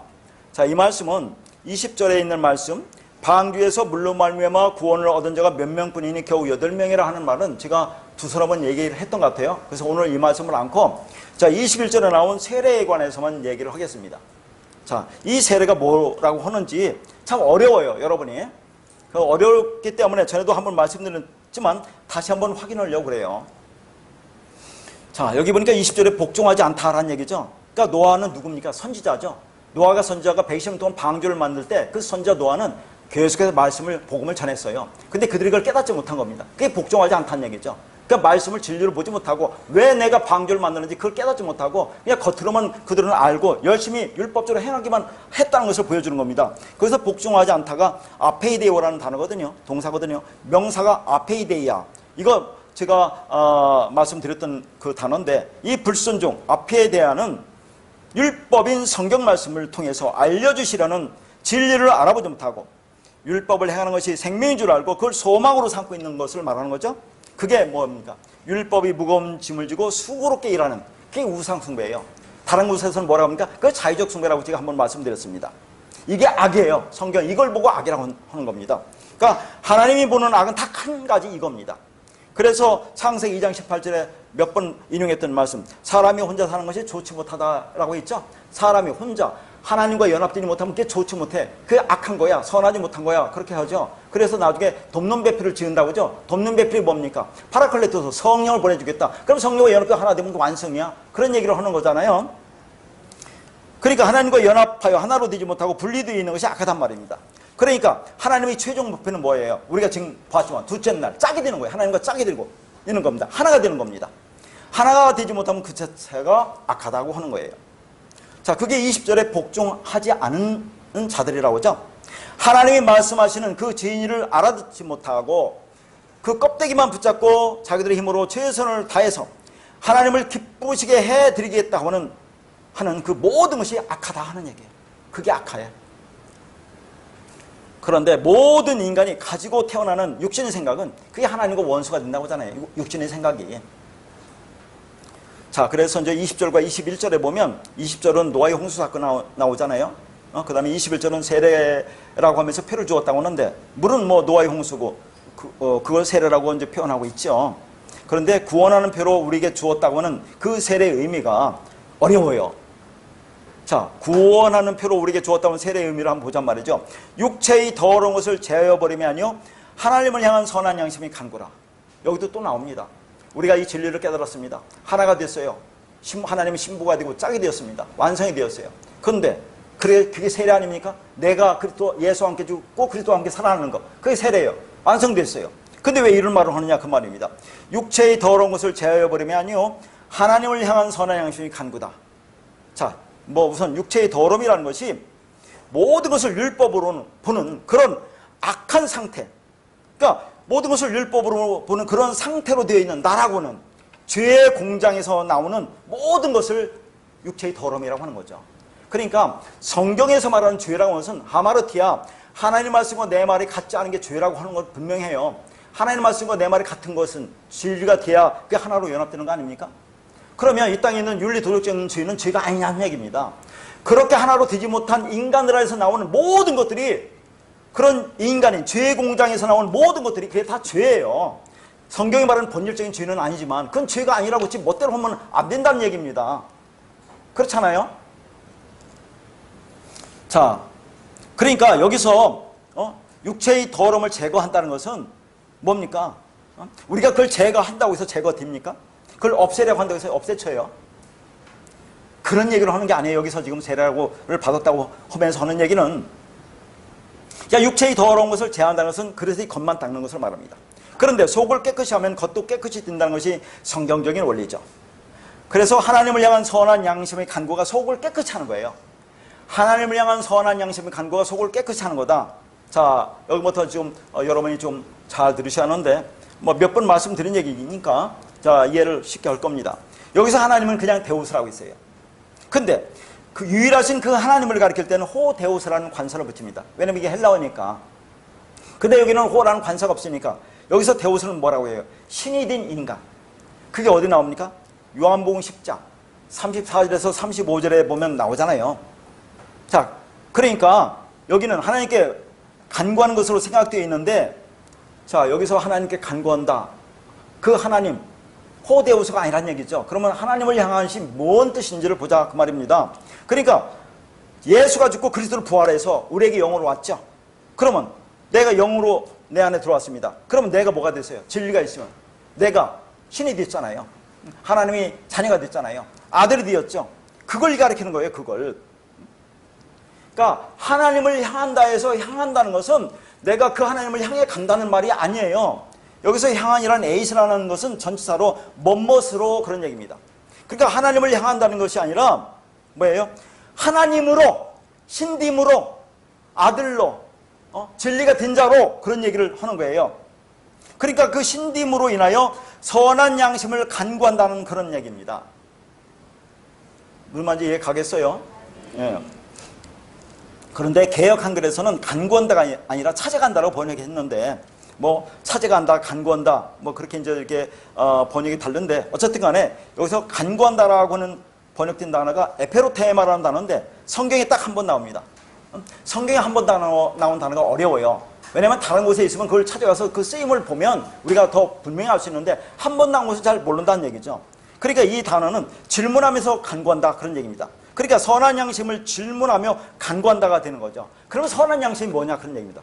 자, 이 말씀은 20절에 있는 말씀, 방주에서 물로 말미암아 구원을 얻은 자가 몇 명뿐이니 겨우 8명이라 하는 말은 제가 두서너 번 얘기를 했던 것 같아요. 그래서 오늘 이 말씀을 않고 자, 21절에 나온 세례에 관해서만 얘기를 하겠습니다. 자, 이 세례가 뭐라고 하는지 참 어려워요, 여러분이. 어렵기 때문에 전에도 한번 말씀드렸지만 다시 한번 확인하려고 그래요. 자, 여기 보니까 20절에 복종하지 않다라는 얘기죠. 그러니까 노아는 누굽니까? 선지자죠. 노아가 선지자가 120년 동안 방주를 만들 때 그 선지자 노아는 계속해서 복음을 전했어요. 근데 그들이 그걸 깨닫지 못한 겁니다. 그게 복종하지 않다는 얘기죠. 그러니까 말씀을 진리로 보지 못하고 왜 내가 방주를 만드는지 그걸 깨닫지 못하고 그냥 겉으로만 그들은 알고 열심히 율법적으로 행하기만 했다는 것을 보여주는 겁니다. 그래서 복종하지 않다가 아페이데오라는 단어거든요. 동사거든요. 명사가 아페이데이야. 이거 제가 말씀드렸던 그 단어인데 이 불순종 아페이데아는 율법인 성경 말씀을 통해서 알려주시려는 진리를 알아보지 못하고 율법을 행하는 것이 생명인 줄 알고 그걸 소망으로 삼고 있는 것을 말하는 거죠. 그게 뭡니까? 율법이 무거운 짐을 지고 수고롭게 일하는 그게 우상숭배예요. 다른 곳에서는 뭐라고 합니까? 그게 자의적 숭배라고 제가 한번 말씀드렸습니다. 이게 악이에요. 성경 이걸 보고 악이라고 하는 겁니다. 그러니까 하나님이 보는 악은 딱 한 가지 이겁니다. 그래서 창세기 2장 18절에 몇 번 인용했던 말씀, 사람이 혼자 사는 것이 좋지 못하다라고 했죠. 사람이 혼자 하나님과 연합되지 못하면 그게 좋지 못해. 그게 악한 거야. 선하지 못한 거야. 그렇게 하죠. 그래서 나중에 돕는 배필을 지은다고 하죠. 돕는 배필이 뭡니까? 파라클레토서 성령을 보내주겠다. 그럼 성령과 연합도 하나 되면 완성이야. 그런 얘기를 하는 거잖아요. 그러니까 하나님과 연합하여 하나로 되지 못하고 분리되어 있는 것이 악하단 말입니다. 그러니까 하나님의 최종 목표는 뭐예요? 우리가 지금 봤지만 둘째 날 짝이 되는 거예요. 하나님과 짝이 되고 있는 겁니다. 하나가 되는 겁니다. 하나가 되지 못하면 그 자체가 악하다고 하는 거예요. 자, 그게 20절에 복종하지 않은 자들이라고 하죠. 하나님이 말씀하시는 그 진리를 알아듣지 못하고 그 껍데기만 붙잡고 자기들의 힘으로 최선을 다해서 하나님을 기쁘시게 해드리겠다고 하는 그 모든 것이 악하다 하는 얘기예요. 그게 악하예요. 그런데 모든 인간이 가지고 태어나는 육신의 생각은 그게 하나님과 원수가 된다고 하잖아요. 육신의 생각이. 자, 그래서 이제 20절과 21절에 보면 20절은 노아의 홍수 사건 나오잖아요. 그 다음에 21절은 세례라고 하면서 표를 주었다고 하는데 물은 뭐 노아의 홍수고 그걸 세례라고 이제 표현하고 있죠. 그런데 구원하는 표로 우리에게 주었다고 하는 그 세례의 의미가 어려워요. 자, 구원하는 표로 우리에게 주었다는 세례의 의미를 한번 보자 말이죠. 육체의 더러운 것을 제하여 버림이 아니요 하나님을 향한 선한 양심이 간구라. 여기도 또 나옵니다. 우리가 이 진리를 깨달았습니다. 하나가 됐어요. 하나님의 신부가 되고 짝이 되었습니다. 완성이 되었어요. 그런데 그게 세례 아닙니까? 내가 그리스도 예수와 함께 죽고 그리스도와 함께 살아나는 것. 그게 세례예요. 완성됐어요. 근데 왜 이런 말을 하느냐 그 말입니다. 육체의 더러운 것을 제하여 버림이 아니요 하나님을 향한 선한 양심이 간구다. 자, 뭐 우선 육체의 더러움이라는 것이 모든 것을 율법으로 보는 그런 악한 상태, 그러니까 모든 것을 율법으로 보는 그런 상태로 되어 있는 나라고는 죄의 공장에서 나오는 모든 것을 육체의 더러움이라고 하는 거죠. 그러니까 성경에서 말하는 죄라고 하는 것은 하마르티아, 하나님 말씀과 내 말이 같지 않은 게 죄라고 하는 건 분명해요. 하나님 말씀과 내 말이 같은 것은 진리가 돼야 그게 하나로 연합되는 거 아닙니까? 그러면 이 땅에 있는 윤리 도덕적인 죄는 죄가 아니냐는 얘기입니다. 그렇게 하나로 되지 못한 인간들 안에서 나오는 모든 것들이, 그런 인간인 죄의 공장에서 나오는 모든 것들이 그게 다 죄예요. 성경이 말하는 본질적인 죄는 아니지만 그건 죄가 아니라고 지금 멋대로 하면 안 된다는 얘기입니다. 그렇잖아요? 자, 그러니까 여기서 육체의 더러움을 제거한다는 것은 뭡니까? 우리가 그걸 제거한다고 해서 제거됩니까? 그걸 없애려고 한다고 해서 없애쳐요. 그런 얘기를 하는 게 아니에요. 여기서 지금 세례를 받았다고 하면서 하는 얘기는, 육체의 더러운 것을 제한한다는 것은 그릇의 겉만 닦는 것을 말합니다. 그런데 속을 깨끗이 하면 겉도 깨끗이 든다는 것이 성경적인 원리죠. 그래서 하나님을 향한 선한 양심의 간구가 속을 깨끗이 하는 거예요. 하나님을 향한 선한 양심의 간구가 속을 깨끗이 하는 거다. 자, 여기부터 지금 여러분이 좀 잘 들으셔야 하는데, 몇 번 말씀드린 얘기니까 자, 이해를 쉽게 할 겁니다. 여기서 하나님은 그냥 데우스라고 있어요. 근데 그 유일하신 그 하나님을 가리킬 때는 호데우스라는 관사를 붙입니다. 왜냐면 이게 헬라어니까. 근데 여기는 호라는 관사가 없으니까 여기서 데우스는 뭐라고 해요? 신이 된 인간. 그게 어디 나옵니까? 요한복음 10장 34절에서 35절에 보면 나오잖아요. 자, 그러니까 여기는 하나님께 간구하는 것으로 생각되어 있는데, 자, 여기서 하나님께 간구한다. 그 하나님, 호데우스가 아니란 얘기죠. 그러면 하나님을 향한 것이 뭔 뜻인지를 보자, 그 말입니다. 그러니까 예수가 죽고 그리스도를 부활해서 우리에게 영으로 왔죠. 그러면 내가 영으로 내 안에 들어왔습니다. 그러면 내가 뭐가 됐어요? 진리가 있으면 내가 신이 됐잖아요. 하나님이 자녀가 됐잖아요. 아들이 되었죠. 그걸 가리키는 거예요. 그걸. 그러니까 하나님을 향한다 해서 향한다는 것은 내가 그 하나님을 향해 간다는 말이 아니에요. 여기서 향한이라는 에이스라는 것은 전치사로 멋멋으로 그런 얘기입니다. 그러니까 하나님을 향한다는 것이 아니라 뭐예요? 하나님으로, 신됨으로, 아들로, 진리가 된 자로 그런 얘기를 하는 거예요. 그러니까 그 신됨으로 인하여 선한 양심을 간구한다는 그런 얘기입니다. 무슨 말인지 이해 가겠어요? 예. 그런데 개역 한글에서는 간구한다가 아니라 찾아간다라고 번역했는데, 찾아간다, 간구한다, 그렇게 이제 이렇게 번역이 다른데, 어쨌든 간에 여기서 간구한다라고 하는 번역된 단어가 에페로테마라는 단어인데 성경에 딱 한 번 나옵니다. 성경에 한 번 나온 단어가 어려워요. 왜냐면 다른 곳에 있으면 그걸 찾아가서 그 쓰임을 보면 우리가 더 분명히 알 수 있는데 한 번 나온 것을 잘 모른다는 얘기죠. 그러니까 이 단어는 질문하면서 간구한다, 그런 얘기입니다. 그러니까 선한 양심을 질문하며 간구한다가 되는 거죠. 그러면 선한 양심이 뭐냐, 그런 얘기입니다.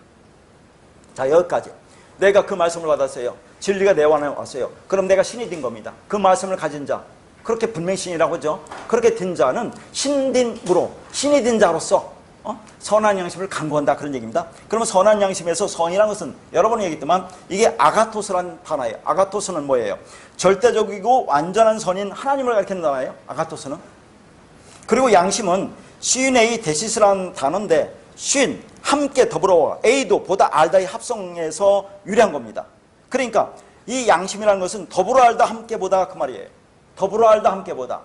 자, 여기까지. 내가 그 말씀을 받았어요. 진리가 내 안에 왔어요. 그럼 내가 신이 된 겁니다. 그 말씀을 가진 자, 그렇게 분명히 신이라고 하죠. 그렇게 된 자는 신딘으로, 신이 된 자로서 선한 양심을 간구한다, 그런 얘기입니다. 그러면 선한 양심에서 선이라는 것은 여러 번 얘기했지만 이게 아가토스라는 단어예요. 아가토스는 뭐예요? 절대적이고 완전한 선인 하나님을 가리키는 단어예요. 아가토스는. 그리고 양심은 시윤에이 데시스라는 단어인데, 쉰, 함께 더불어, 에이도 보다 알다의 합성에서 유래한 겁니다. 그러니까 이 양심이라는 것은 더불어 알다 함께 보다, 그 말이에요. 더불어 알다 함께 보다.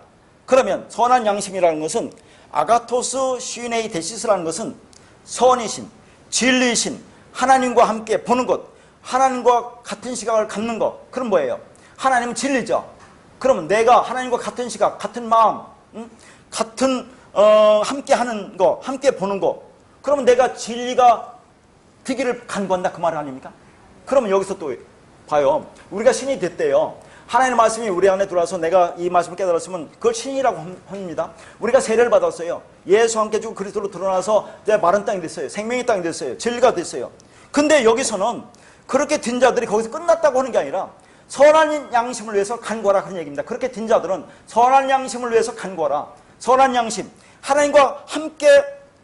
그러면 선한 양심이라는 것은 아가토스 시윤에이 데시스라는 것은 선이신, 진리신, 하나님과 함께 보는 것, 하나님과 같은 시각을 갖는 것. 그럼 뭐예요? 하나님은 진리죠. 그러면 내가 하나님과 같은 시각, 같은 마음, 같은 함께 하는 거, 함께 보는 거, 그러면 내가 진리가 되기를 간구한다, 그 말 아닙니까? 그러면 여기서 또 봐요. 우리가 신이 됐대요. 하나님의 말씀이 우리 안에 들어와서 내가 이 말씀을 깨달았으면 그걸 신이라고 합니다. 우리가 세례를 받았어요. 예수와 함께 죽고 그리스도로 드러나서 내 마른 땅이 됐어요. 생명의 땅이 됐어요. 진리가 됐어요. 근데 여기서는 그렇게 된 자들이 거기서 끝났다고 하는 게 아니라 선한 양심을 위해서 간구하라, 그런 얘기입니다. 그렇게 된 자들은 선한 양심을 위해서 간구하라. 선한 양심, 하나님과 함께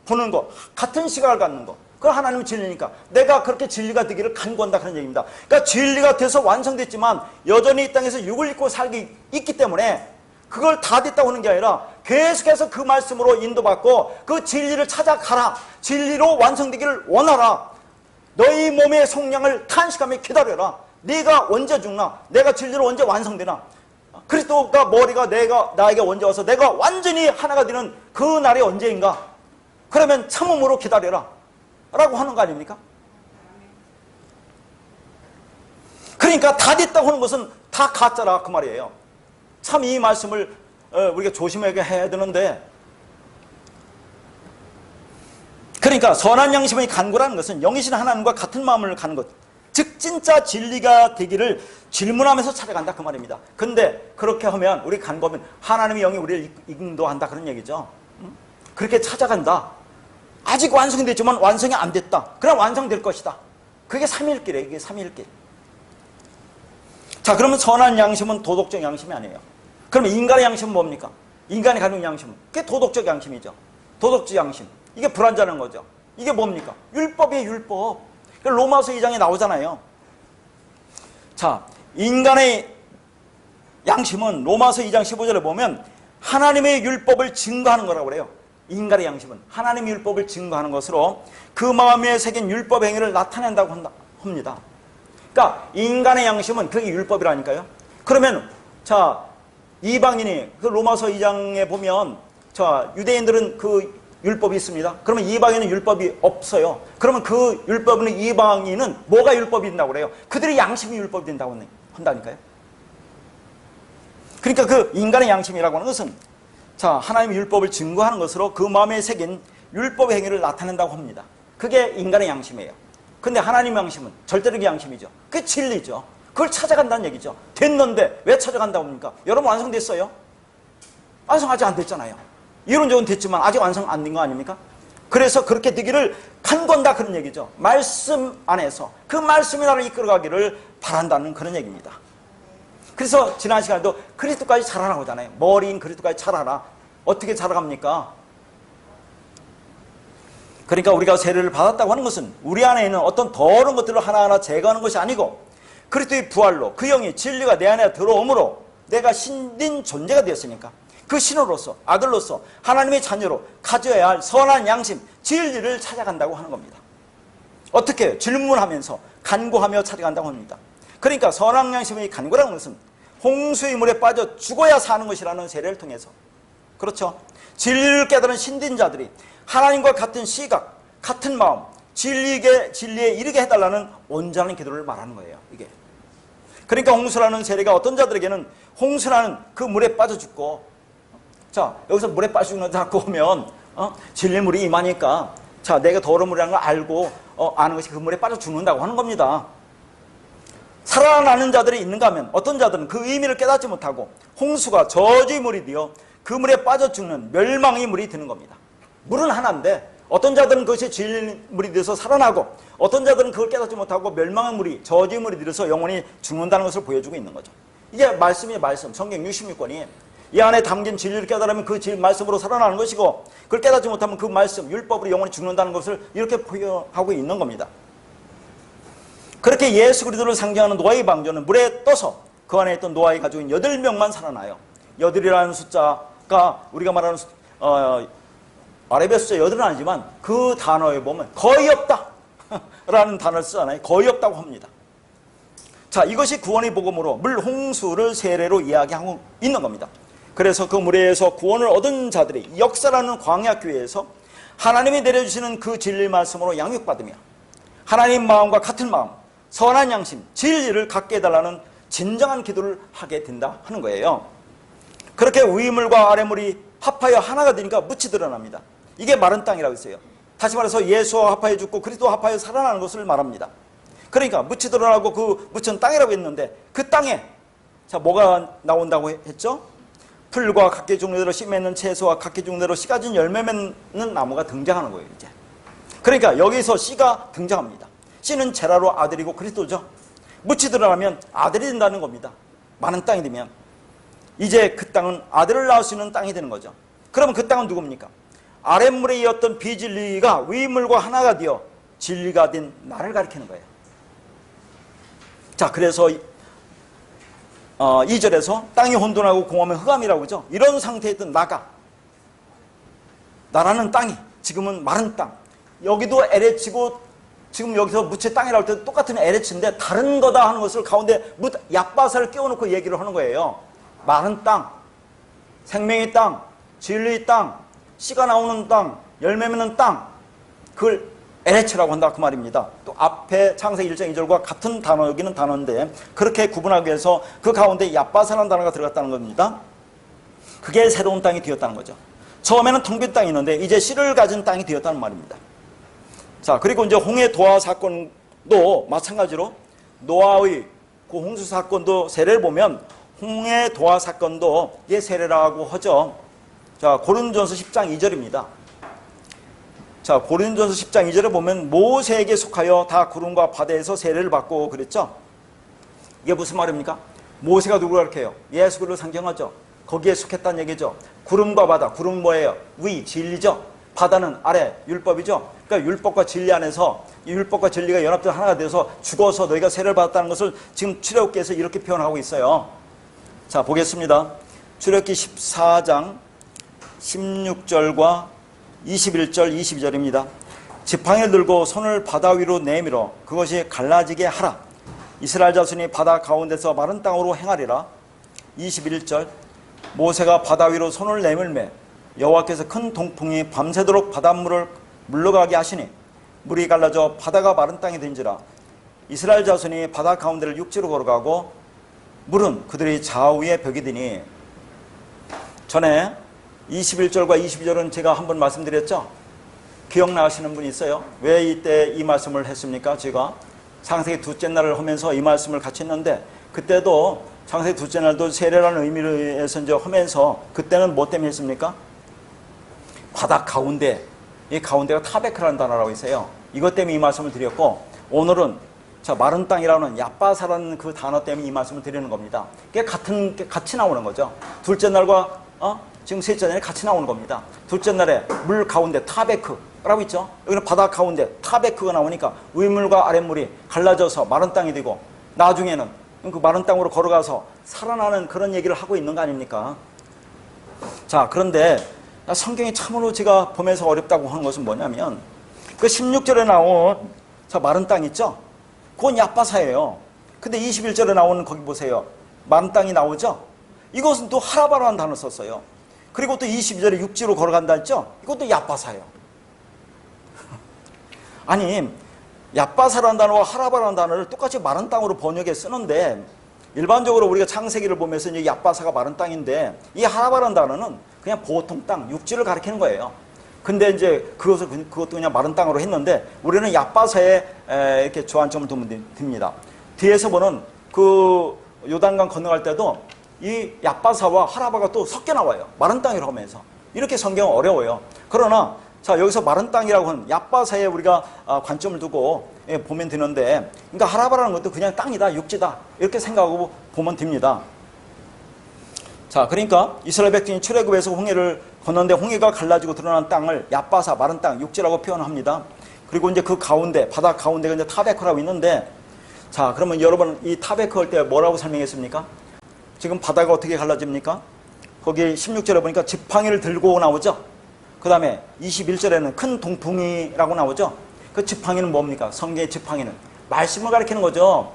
보는 것, 같은 시각을 갖는 것, 그건 하나님은 진리니까 내가 그렇게 진리가 되기를 간구한다, 그런 얘기입니다. 그러니까 진리가 돼서 완성됐지만 여전히 이 땅에서 육을 입고 살기 있기 때문에 그걸 다 됐다고 하는 게 아니라 계속해서 그 말씀으로 인도받고 그 진리를 찾아가라, 진리로 완성되기를 원하라. 너희 몸의 속량을 탄식하며 기다려라. 네가 언제 죽나? 내가 진리로 언제 완성되나? 그리스도가 머리가 나에게 언제 와서 내가 완전히 하나가 되는 그 날이 언제인가? 그러면 참음으로 기다려라 라고 하는 거 아닙니까? 그러니까 다 됐다고 하는 것은 다 가짜라 그 말이에요. 참 이 말씀을 우리가 조심하게 해야 되는데, 그러니까 선한 양심의 간구라는 것은 영이신 하나님과 같은 마음을 갖는 것, 즉 진짜 진리가 되기를 질문하면서 찾아간다 그 말입니다. 근데 그렇게 하면 우리 간구하면 하나님의 영이 우리를 인도한다 그런 얘기죠. 그렇게 찾아간다. 아직 완성이 됐지만 완성이 안 됐다. 그럼 완성될 것이다. 그게 삼위일길이에요. 이게 삼위일길. 자, 그러면 선한 양심은 도덕적 양심이 아니에요. 그러면 인간의 양심은 뭡니까? 인간이 가진 양심은 그게 도덕적 양심이죠. 도덕적 양심. 이게 불완전한 거죠. 이게 뭡니까? 율법이에요, 율법. 로마서 2장에 나오잖아요. 자, 인간의 양심은 로마서 2장 15절에 보면 하나님의 율법을 증거하는 거라고 그래요. 인간의 양심은 하나님의 율법을 증거하는 것으로 그 마음에 새긴 율법 행위를 나타낸다고 합니다. 그러니까 인간의 양심은 그게 율법이라니까요. 그러면 자, 이방인이 그 로마서 2장에 보면 자, 유대인들은 그 율법이 있습니다. 그러면 이방인은 율법이 없어요. 그러면 그 율법은 이방인은 뭐가 율법이 된다고 그래요? 그들의 양심이 율법이 된다고 한다니까요. 그러니까 그 인간의 양심이라고 하는 것은 자, 하나님의 율법을 증거하는 것으로 그 마음에 새긴 율법 행위를 나타낸다고 합니다. 그게 인간의 양심이에요. 근데 하나님의 양심은 절대적인 양심이죠. 그게 진리죠. 그걸 찾아간다는 얘기죠. 됐는데 왜 찾아간다고 합니까? 여러분 완성됐어요? 완성하지 안 됐잖아요. 이론적으로 됐지만 아직 완성 안 된 거 아닙니까? 그래서 그렇게 되기를 간구한다 그런 얘기죠. 말씀 안에서 그 말씀이 나를 이끌어가기를 바란다는 그런 얘기입니다. 그래서 지난 시간에도 그리스도까지 자라라고 하잖아요. 머리인 그리스도까지 자라라. 어떻게 자라갑니까? 그러니까 우리가 세례를 받았다고 하는 것은 우리 안에 있는 어떤 더러운 것들을 하나하나 제거하는 것이 아니고 그리스도의 부활로 그 영이 진리가 내 안에 들어오므로 내가 신인 존재가 되었으니까 그 신호로서 아들로서 하나님의 자녀로 가져야 할 선한 양심, 진리를 찾아간다고 하는 겁니다. 어떻게? 질문하면서 간구하며 찾아간다고 합니다. 그러니까 선한 양심의 간구라는 것은 홍수의 물에 빠져 죽어야 사는 것이라는 세례를 통해서, 그렇죠? 진리를 깨달은 신진자들이 하나님과 같은 시각, 같은 마음, 진리에 이르게 해달라는 온전한 기도를 말하는 거예요. 이게. 그러니까 홍수라는 세례가 어떤 자들에게는 홍수라는 그 물에 빠져 죽고, 자, 여기서 물에 빠져 죽는 자꾸 오면 진리 물이 임하니까 자, 내가 더러운 물이라는 걸 알고 아는 것이 그 물에 빠져 죽는다고 하는 겁니다. 살아나는 자들이 있는가 하면 어떤 자들은 그 의미를 깨닫지 못하고 홍수가 저주의 물이 되어 그 물에 빠져 죽는 멸망의 물이 되는 겁니다. 물은 하나인데 어떤 자들은 그것이 진리 물이 되어서 살아나고 어떤 자들은 그걸 깨닫지 못하고 멸망의 물이 저주의 물이 되어서 영원히 죽는다는 것을 보여주고 있는 거죠. 이게 말씀이에요. 말씀. 성경 66권이 이 안에 담긴 진리를 깨달으면 그 말씀으로 살아나는 것이고 그걸 깨닫지 못하면 그 말씀, 율법으로 영원히 죽는다는 것을 이렇게 포용하고 있는 겁니다. 그렇게 예수 그리스도를 상징하는 노아의 방주는 물에 떠서 그 안에 있던 노아의 가족인 8명만 살아나요. 8이라는 숫자가 우리가 말하는 아라비아 숫자 8은 아니지만 그 단어에 보면 거의 없다 라는 단어를 쓰잖아요. 거의 없다고 합니다. 자, 이것이 구원의 복음으로 물 홍수를 세례로 이야기하고 있는 겁니다. 그래서 그 물에서 구원을 얻은 자들이 역사라는 광야교회에서 하나님이 내려주시는 그 진리 말씀으로 양육받으며 하나님 마음과 같은 마음, 선한 양심, 진리를 갖게 해달라는 진정한 기도를 하게 된다 하는 거예요. 그렇게 위물과 아래물이 합하여 하나가 되니까 묻이 드러납니다. 이게 마른 땅이라고 했어요. 다시 말해서 예수와 합하여 죽고 그리스도와 합하여 살아나는 것을 말합니다. 그러니까 묻이 드러나고 그 묻은 땅이라고 했는데 그 땅에 자, 뭐가 나온다고 했죠? 풀과 각기 종류대로 씨 맺는 채소와 각기 종류대로 씨 가진 열매 맺는 나무가 등장하는 거예요. 이제. 그러니까 여기서 씨가 등장합니다. 씨는 제라로 아들이고 그리스도죠. 묻이 드러나면 아들이 된다는 겁니다. 많은 땅이 되면 이제 그 땅은 아들을 낳을 수 있는 땅이 되는 거죠. 그러면 그 땅은 누굽니까? 아랫물에 이었던 비진리가 위물과 하나가 되어 진리가 된 나를 가리키는 거예요. 자, 그래서 2절에서 땅이 혼돈하고 공허하면 흑암이라고 하죠. 이런 상태에 있던 나라는 땅이 지금은 마른 땅, 여기도 에레치고 지금 여기서 무채 땅이라고 할 때 똑같은 LH인데 다른 거다 하는 것을 가운데 얕바사를 끼워놓고 얘기를 하는 거예요. 마른 땅, 생명의 땅, 진리의 땅, 씨가 나오는 땅, 열매 맺는 땅, 그걸 LH라고 한다 그 말입니다. 또 앞에 창세기 1장 2절과 같은 단어, 여기는 단어인데 그렇게 구분하기 위해서 그 가운데 얕바사라는 단어가 들어갔다는 겁니다. 그게 새로운 땅이 되었다는 거죠. 처음에는 텅 빈 땅이 있는데 이제 씨를 가진 땅이 되었다는 말입니다. 자, 그리고 이제 홍해 도화 사건도 마찬가지로 노아의 그 홍수 사건도 세례를 보면 홍해 도화 사건도 예 세례라고 하죠. 자, 고린도전서 10장 2절입니다. 자, 고린도전서 10장 2절에 보면 모세에게 속하여 다 구름과 바다에서 세례를 받고 그랬죠. 이게 무슨 말입니까? 모세가 누구를 가르쳐요? 예수 그리스도를 상징하죠. 거기에 속했다는 얘기죠. 구름과 바다, 구름은 뭐예요? 위, 진리죠. 바다는 아래, 율법이죠. 그러니까 율법과 진리 안에서 이 율법과 진리가 연합돼서 하나가 돼서 죽어서 너희가 세례를 받았다는 것을 지금 출애굽기에서 이렇게 표현하고 있어요. 자, 보겠습니다. 출애굽기 14장 16절과 21절, 22절입니다. 지팡이를 들고 손을 바다 위로 내밀어 그것이 갈라지게 하라. 이스라엘 자손이 바다 가운데서 마른 땅으로 행하리라. 21절 모세가 바다 위로 손을 내밀매 여호와께서 큰 동풍이 밤새도록 바닷물을 물러가게 하시니 물이 갈라져 바다가 마른 땅이 된지라. 이스라엘 자손이 바다 가운데를 육지로 걸어가고 물은 그들의 좌우에 벽이 되니. 전에 21절과 22절은 제가 한번 말씀드렸죠. 기억나시는 분이 있어요? 왜 이때 이 말씀을 했습니까? 제가 창세기 둘째 날을 하면서 이 말씀을 같이 했는데 그때도 창세기 둘째 날도 세례라는 의미에서 이제 하면서 그때는 뭐 때문에 했습니까? 바다 가운데, 이 가운데가 타베크라는 단어라고 있어요. 이것 때문에 이 말씀을 드렸고 오늘은 자, 마른 땅이라는 얕바사라는 그 단어 때문에 이 말씀을 드리는 겁니다. 그게 같이 나오는 거죠. 둘째 날과 지금 셋째 날에 같이 나오는 겁니다. 둘째 날에 물 가운데 타베크라고 있죠. 여기는 바다 가운데 타베크가 나오니까 위물과 아랫물이 갈라져서 마른 땅이 되고 나중에는 그 마른 땅으로 걸어가서 살아나는 그런 얘기를 하고 있는 거 아닙니까? 자, 그런데 성경이 참으로 제가 보면서 어렵다고 하는 것은 뭐냐면 그 16절에 나온 자, 마른 땅 있죠? 그건 얕바사예요. 근데 21절에 나오는 거기 보세요. 마른 땅이 나오죠? 이것은 또 하라바라는 단어를 썼어요. 그리고 또 22절에 육지로 걸어간다 했죠? 이것도 얕바사예요. 아니, 얕바사라는 단어와 하라바라는 단어를 똑같이 마른 땅으로 번역해 쓰는데 일반적으로 우리가 창세기를 보면서 이제 얕바사가 마른 땅인데 이 하라바라는 단어는 그냥 보통 땅, 육지를 가리키는 거예요. 근데 이제 그것도 그냥 마른 땅으로 했는데 우리는 얕바사에 이렇게 주안점을 두면 됩니다. 뒤에서 보는 그 요단강 건너갈 때도 이 얕바사와 하라바가 또 섞여 나와요. 마른 땅이라고 하면서. 이렇게 성경은 어려워요. 그러나 자, 여기서 마른 땅이라고 하는 얕바사에 우리가 관점을 두고 보면 되는데 그러니까 하라바라는 것도 그냥 땅이다, 육지다 이렇게 생각하고 보면 됩니다. 자, 그러니까 이스라엘 백성이 출애굽에서 홍해를 건너는데 홍해가 갈라지고 드러난 땅을 얕바사, 마른 땅, 육지라고 표현합니다. 그리고 이제 그 가운데, 바다 가운데가 이제 타베크라고 있는데 자, 그러면 여러분 이 타베크 할 때 뭐라고 설명했습니까? 지금 바다가 어떻게 갈라집니까? 거기 16절에 보니까 지팡이를 들고 나오죠? 그 다음에 21절에는 큰 동풍이라고 나오죠? 그 지팡이는 뭡니까? 성경의 지팡이는 말씀을 가리키는 거죠.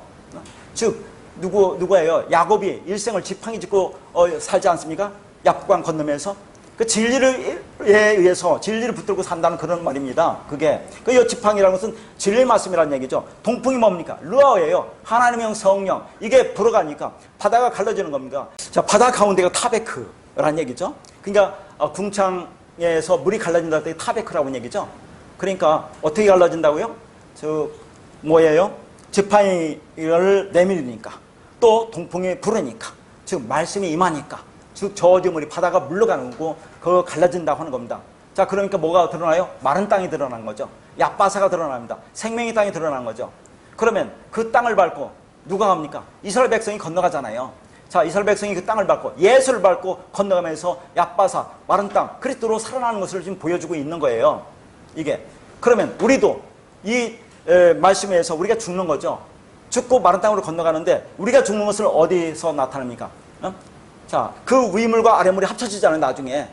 즉, 누구예요? 야곱이 일생을 지팡이 짚고 살지 않습니까? 야복강 건너면서. 그 진리에 의해서 진리를 붙들고 산다는 그런 말입니다. 그게. 그 지팡이라는 것은 진리의 말씀이라는 얘기죠. 동풍이 뭡니까? 루아예요. 하나님의 성령. 이게 불어가니까 바다가 갈라지는 겁니다. 자, 바다 가운데가 타베크라는 얘기죠. 그러니까 궁창에서 물이 갈라진다 할 때 타베크라고 하는 얘기죠. 그러니까 어떻게 갈라진다고요? 뭐예요? 지팡이를 내밀으니까 또 동풍이 불으니까 즉 말씀이 임하니까 즉 저주물이 바다가 물러가는 거고 그거 갈라진다고 하는 겁니다. 자, 그러니까 뭐가 드러나요? 마른 땅이 드러나는 거죠. 얕바사가 드러납니다. 생명의 땅이 드러나는 거죠. 그러면 그 땅을 밟고 누가 갑니까? 이스라엘 백성이 건너가잖아요. 자, 이스라엘 백성이 그 땅을 밟고 예수를 밟고 건너가면서 얕바사, 마른 땅, 그리스도로 살아나는 것을 지금 보여주고 있는 거예요. 이게. 그러면 우리도 이 말씀에서 우리가 죽는 거죠. 죽고 마른 땅으로 건너가는데 우리가 죽는 것을 어디서 나타납니까? 자, 그 위물과 아랫물이 합쳐지잖아요, 나중에.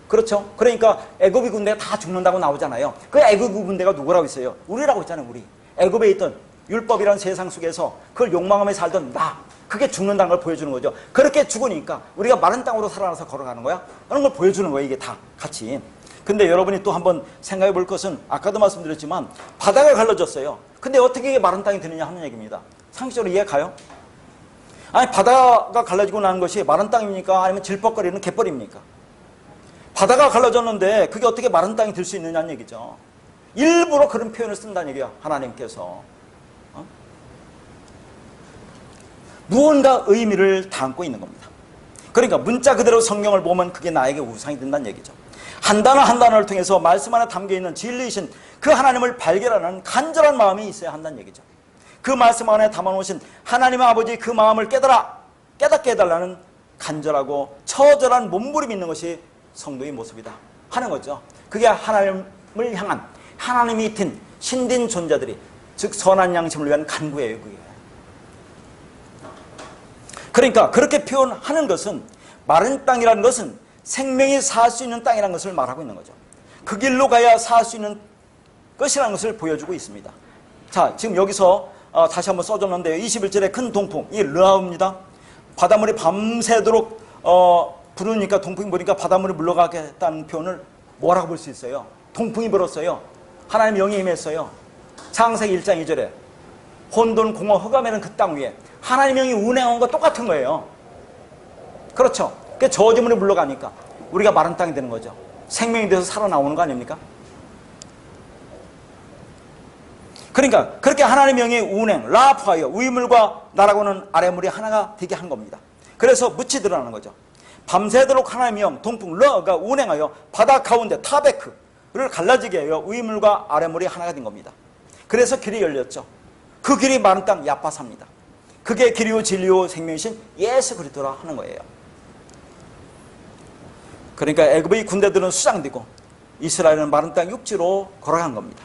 그렇죠? 그러니까 애굽의 군대가 다 죽는다고 나오잖아요. 그 애굽 군대가 누구라고 있어요? 우리라고 있잖아요. 우리. 애굽에 있던 율법이라는 세상 속에서 그걸 욕망하며 살던 나, 그게 죽는다는 걸 보여주는 거죠. 그렇게 죽으니까 우리가 마른 땅으로 살아나서 걸어가는 거야? 그런 걸 보여주는 거예요. 이게 다 같이. 근데 여러분이 또 한번 생각해 볼 것은 아까도 말씀드렸지만 바다가 갈라졌어요. 근데 어떻게 이게 마른 땅이 되느냐 하는 얘기입니다. 상식적으로 이해 가요? 아니, 바다가 갈라지고 나는 것이 마른 땅입니까? 아니면 질퍽거리는 갯벌입니까? 바다가 갈라졌는데 그게 어떻게 마른 땅이 될 수 있느냐는 얘기죠. 일부러 그런 표현을 쓴다는 얘기야, 하나님께서. 무언가 의미를 담고 있는 겁니다. 그러니까 문자 그대로 성경을 보면 그게 나에게 우상이 된다는 얘기죠. 한 단어 한 단어를 통해서 말씀 안에 담겨있는 진리이신 그 하나님을 발견하는 간절한 마음이 있어야 한다는 얘기죠. 그 말씀 안에 담아놓으신 하나님의 아버지 그 마음을 깨닫게 해달라는 간절하고 처절한 몸부림이 있는 것이 성도의 모습이다 하는 거죠. 그게 하나님을 향한, 하나님이 든 신된 존재들이, 즉 선한 양심을 위한 간구예요. 그게. 그러니까 그렇게 표현하는 것은, 마른 땅이라는 것은 생명이 살 수 있는 땅이라는 것을 말하고 있는 거죠. 그 길로 가야 살 수 있는 것이라는 것을 보여주고 있습니다. 자, 지금 여기서 다시 한번 써줬는데요. 21절에 큰 동풍, 이 르하우입니다. 바닷물이 밤새도록 부르니까, 동풍이 부르니까 바닷물이 물러가겠다는 표현을 뭐라고 볼 수 있어요? 동풍이 불었어요. 하나님 영이 임했어요. 창세기 1장 2절에 혼돈, 공허, 흑암이라는 그 땅 위에 하나님 영이 운행한 거 똑같은 거예요. 그렇죠? 그 저주물이 물러가니까 우리가 마른 땅이 되는 거죠. 생명이 돼서 살아나오는 거 아닙니까? 그러니까 그렇게 하나님의 영이 운행, 라파이어, 위물과 나라고는 아래물이 하나가 되게 한 겁니다. 그래서 묻히 드러나는 거죠. 밤새도록 하나님의 영, 동풍, 러가 운행하여 바다 가운데 타베크를 갈라지게 하여 위물과 아래물이 하나가 된 겁니다. 그래서 길이 열렸죠. 그 길이 마른 땅 야파사입니다. 그게 길이요 진리요 생명이신 예수 그리스도라 하는 거예요. 그러니까 애굽의 군대들은 수장되고 이스라엘은 마른 땅 육지로 걸어간 겁니다.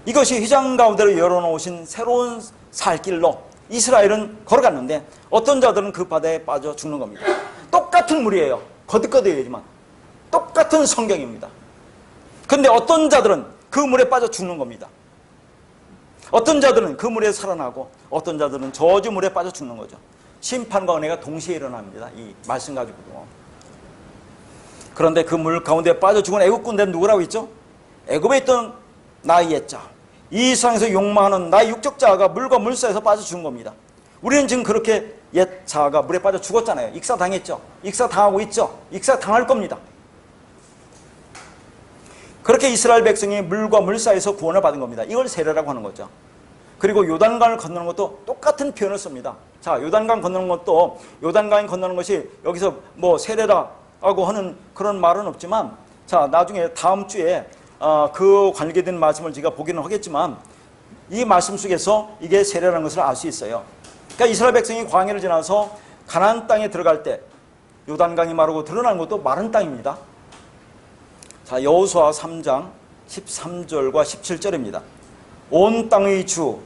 이것이 휘장 가운데로 열어놓으신 새로운 살길로 이스라엘은 걸어갔는데 어떤 자들은 그 바다에 빠져 죽는 겁니다. 똑같은 물이에요. 거듭거듭이지만 똑같은 성경입니다. 그런데 어떤 자들은 그 물에 빠져 죽는 겁니다. 어떤 자들은 그 물에 살아나고 어떤 자들은 저주물에 빠져 죽는 거죠. 심판과 은혜가 동시에 일어납니다. 이 말씀 가지고도. 그런데 그 물 가운데 빠져 죽은 애굽 군대는 누구라고 했죠? 애굽에 있던 나의 옛자, 이 세상에서 욕망하는 나의 육적 자아가 물과 물 사이에서 빠져 죽은 겁니다. 우리는 지금 그렇게 옛 자아가 물에 빠져 죽었잖아요. 익사당했죠. 익사당하고 있죠. 익사당할 겁니다. 그렇게 이스라엘 백성이 물과 물 사이에서 구원을 받은 겁니다. 이걸 세례라고 하는 거죠. 그리고 요단강을 건너는 것도 똑같은 표현을 씁니다. 자, 요단강 건너는 것도, 요단강이 건너는 것이 여기서 뭐 세례라고 하는 그런 말은 없지만, 자, 나중에 다음 주에 그 관계된 말씀을 제가 보기는 하겠지만 이 말씀 속에서 이게 세례라는 것을 알 수 있어요. 그러니까 이스라엘 백성이 광야를 지나서 가나안 땅에 들어갈 때 요단강이 마르고 드러나는 것도 마른 땅입니다. 자, 여호수아 3장 13절과 17절입니다. 온 땅의 주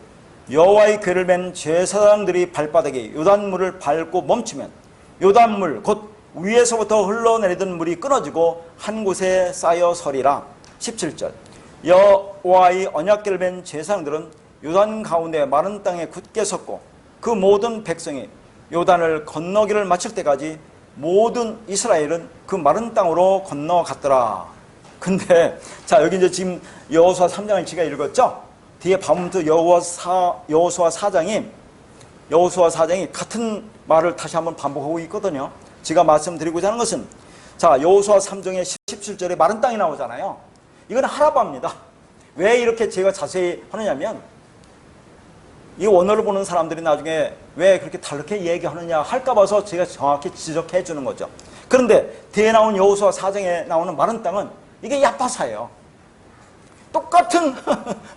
여호와의 궤를 맨 제사장들이 발바닥에 요단물을 밟고 멈추면 요단물 곧 위에서부터 흘러내리던 물이 끊어지고 한 곳에 쌓여 서리라. 17절 여호와의 언약궤를 맨 제사장들은 요단 가운데 마른 땅에 굳게 섰고 그 모든 백성이 요단을 건너기를 마칠 때까지 모든 이스라엘은 그 마른 땅으로 건너갔더라. 근데 자, 여기 이제 지금 여호수아 3장을 제가 읽었죠? 뒤에 밤부터 여호수아 4장이 같은 말을 다시 한번 반복하고 있거든요. 제가 말씀드리고자 하는 것은, 자, 여호수아 3장의 17절에 마른 땅이 나오잖아요. 이건 하라바입니다. 왜 이렇게 제가 자세히 하느냐면, 이 원어를 보는 사람들이 나중에 왜 그렇게 다르게 얘기하느냐 할까 봐서 제가 정확히 지적해 주는 거죠. 그런데 뒤에 나온 여호수아 4장에 나오는 마른 땅은 이게 야파사예요. 똑같은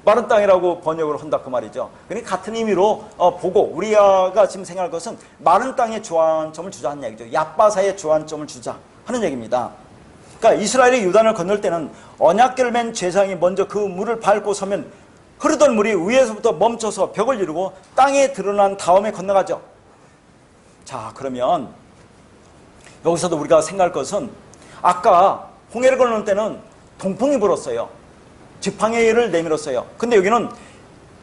마른 땅이라고 번역을 한다 그 말이죠. 그러니까 같은 의미로 보고 우리가 지금 생각할 것은 마른 땅에 주안점을 주자 하는 얘기죠. 야파사에 주안점을 주자 하는 얘기입니다. 그러니까 이스라엘이 요단을 건널 때는 언약궤를 맨 제사장이 먼저 그 물을 밟고 서면 흐르던 물이 위에서부터 멈춰서 벽을 이루고 땅에 드러난 다음에 건너가죠. 자, 그러면 여기서도 우리가 생각할 것은 아까 홍해를 건널 때는 동풍이 불었어요. 지팡이를 내밀었어요. 근데 여기는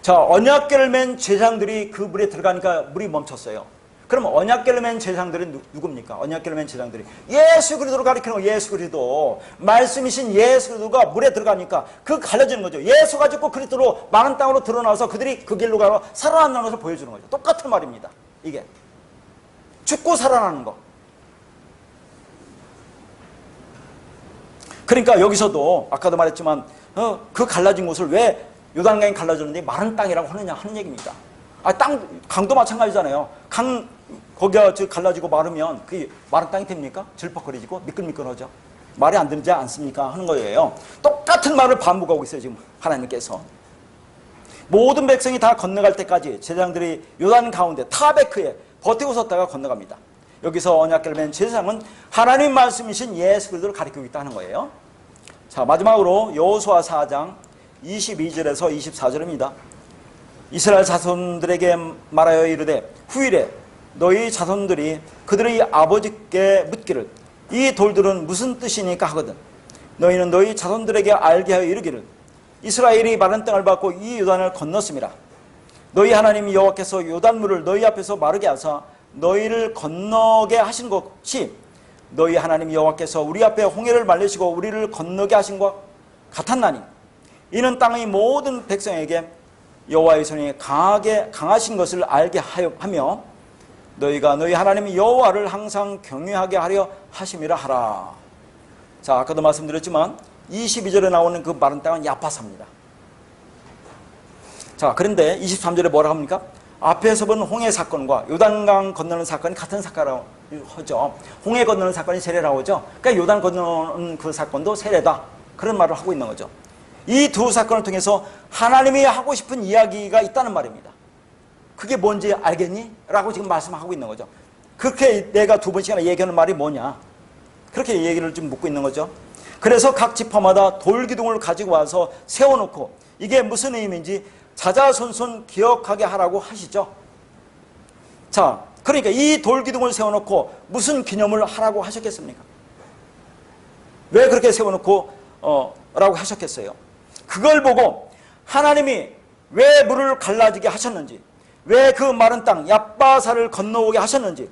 자, 언약궤를 맨 제사장들이 그 물에 들어가니까 물이 멈췄어요. 그럼 언약궤를 맨 제사장들이 누굽니까? 언약궤를 맨 제사장들이 예수 그리스도를 가리키는 거. 예수 그리스도 말씀이신 예수 그리스도가 물에 들어가니까 그 갈라지는 거죠. 예수 가지고 그리스도로 마른 땅으로 드러나서 그들이 그 길로 가서 살아난다는 것을 보여주는 거죠. 똑같은 말입니다. 이게 죽고 살아나는 거. 그러니까 여기서도 아까도 말했지만 그 갈라진 곳을 왜 요단강이 갈라졌는데 마른 땅이라고 하느냐 하는 얘기입니다. 강도 마찬가지잖아요. 거기가 갈라지고 마르면 그게 마른 땅이 됩니까? 질퍽거리고 미끌미끌하죠. 말이 안 되지 않습니까? 하는 거예요. 똑같은 말을 반복하고 있어요. 지금 하나님께서. 모든 백성이 다 건너갈 때까지 제사장들이 요단 가운데 타베크에 버티고 섰다가 건너갑니다. 여기서 언약궤를 맨 제사장은 하나님 말씀이신 예수 그리스도를 가리키고 있다는 거예요. 자, 마지막으로 여호수아 4장 22절에서 24절입니다. 이스라엘 자손들에게 말하여 이르되 후일에 너희 자손들이 그들의 아버지께 묻기를 이 돌들은 무슨 뜻이니까 하거든 너희는 너희 자손들에게 알게 하여 이르기를 이스라엘이 마른 땅을 밟고 이 요단을 건넜음이라. 너희 하나님 여호와께서 요단물을 너희 앞에서 마르게 하사 너희를 건너게 하신 것이 너희 하나님 여호와께서 우리 앞에 홍해를 말리시고 우리를 건너게 하신 것 같았나니 이는 땅의 모든 백성에게 여호와의 손이 강하신 것을 알게 하며 너희가 너희 하나님 여호와를 항상 경외하게 하려 하심이라 하라. 자, 아까도 말씀드렸지만 22절에 나오는 그 마른 땅은 야파사입니다. 자, 그런데 23절에 뭐라 합니까? 앞에서 본 홍해 사건과 요단강 건너는 사건이 같은 사건이라고 하죠. 홍해 건너는 사건이 세례라고 하죠. 그러니까 요단 건너는 그 사건도 세례다. 그런 말을 하고 있는 거죠. 이 두 사건을 통해서 하나님이 하고 싶은 이야기가 있다는 말입니다. 그게 뭔지 알겠니? 라고 지금 말씀하고 있는 거죠. 그렇게 내가 두 번씩이나 얘기하는 말이 뭐냐? 그렇게 얘기를 좀 묻고 있는 거죠. 그래서 각 지파마다 돌기둥을 가지고 와서 세워놓고 이게 무슨 의미인지 자자손손 기억하게 하라고 하시죠. 자, 그러니까 이 돌기둥을 세워놓고 무슨 기념을 하라고 하셨겠습니까? 왜 그렇게 세워놓고 라고 하셨겠어요? 그걸 보고 하나님이 왜 물을 갈라지게 하셨는지, 왜 그 마른 땅 얍바사를 건너오게 하셨는지,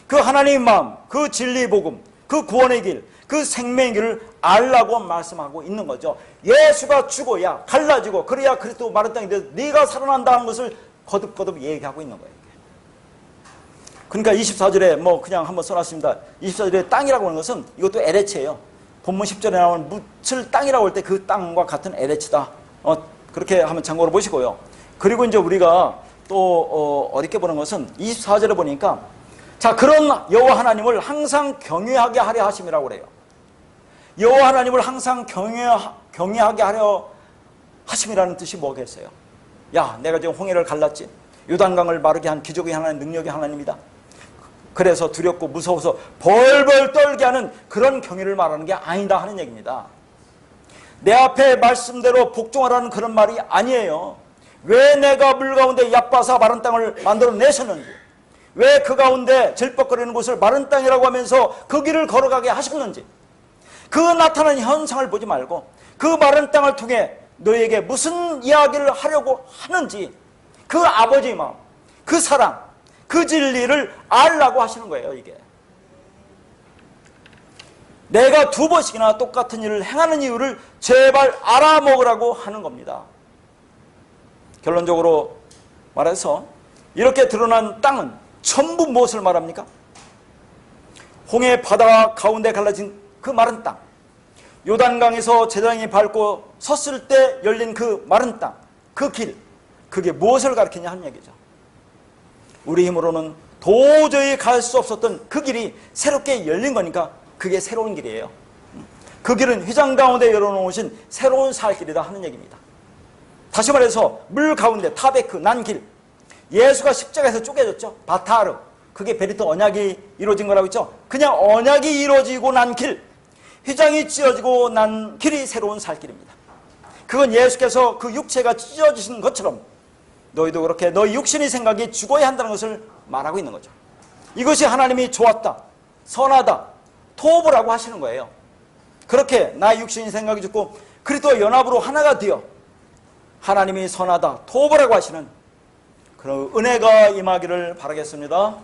그 하나님의 마음, 그 진리 복음, 그 구원의 길, 그 생명의 길을 알라고 말씀하고 있는 거죠. 예수가 죽어야 갈라지고 그래야 그리스도 마른 땅이 돼서 네가 살아난다는 것을 거듭거듭 얘기하고 있는 거예요. 그러니까 24절에 뭐 그냥 한번 써놨습니다. 24절에 땅이라고 하는 것은 이것도 에레치예요. 본문 10절에 나오는 묻힐 땅이라고 할 때 그 땅과 같은 에레치다. 그렇게 한번 참고로 보시고요. 그리고 이제 우리가 또 어렵게 보는 것은 24절에 보니까 자, 그런 여호와 하나님을 항상 경외하게 하려 하심이라고 그래요. 여호와 하나님을 항상 경외하게 하려 하심이라는 뜻이 뭐겠어요? 야, 내가 지금 홍해를 갈랐지. 요단강을 마르게 한 기적의 하나님, 능력의 하나님이다. 그래서 두렵고 무서워서 벌벌 떨게 하는 그런 경외를 말하는 게 아니다 하는 얘기입니다. 내 앞에 말씀대로 복종하라는 그런 말이 아니에요. 왜 내가 물 가운데 얕바사 마른 땅을 만들어내셨는지, 왜 그 가운데 질퍽거리는 곳을 마른 땅이라고 하면서 그 길을 걸어가게 하셨는지, 그 나타나는 현상을 보지 말고 그 마른 땅을 통해 너에게 무슨 이야기를 하려고 하는지 그 아버지의 마음, 그 사랑, 그 진리를 알라고 하시는 거예요. 이게 내가 두 번씩이나 똑같은 일을 행하는 이유를 제발 알아먹으라고 하는 겁니다. 결론적으로 말해서 이렇게 드러난 땅은 전부 무엇을 말합니까? 홍해 바다 가운데 갈라진 그 마른 땅, 요단강에서 제사장이 밟고 섰을 때 열린 그 마른 땅, 그 길, 그게 무엇을 가리키냐 하는 얘기죠. 우리 힘으로는 도저히 갈 수 없었던 그 길이 새롭게 열린 거니까 그게 새로운 길이에요. 그 길은 휘장 가운데 열어놓으신 새로운 살 길이다 하는 얘기입니다. 다시 말해서 물 가운데 타베크 난 길, 예수가 십자가에서 쪼개졌죠. 바타르, 그게 베리터 언약이 이루어진 거라고 했죠. 그냥 언약이 이루어지고 난 길, 휘장이 찢어지고 난 길이 새로운 살 길입니다. 그건 예수께서 그 육체가 찢어지신 것처럼 너희도 그렇게 너희 육신의 생각이 죽어야 한다는 것을 말하고 있는 거죠. 이것이 하나님이 좋았다, 선하다, 토부라고 하시는 거예요. 그렇게 나의 육신이 생각이 죽고 그리스도와 연합으로 하나가 되어 하나님이 선하다 도보라고 하시는 그런 은혜가 임하기를 바라겠습니다.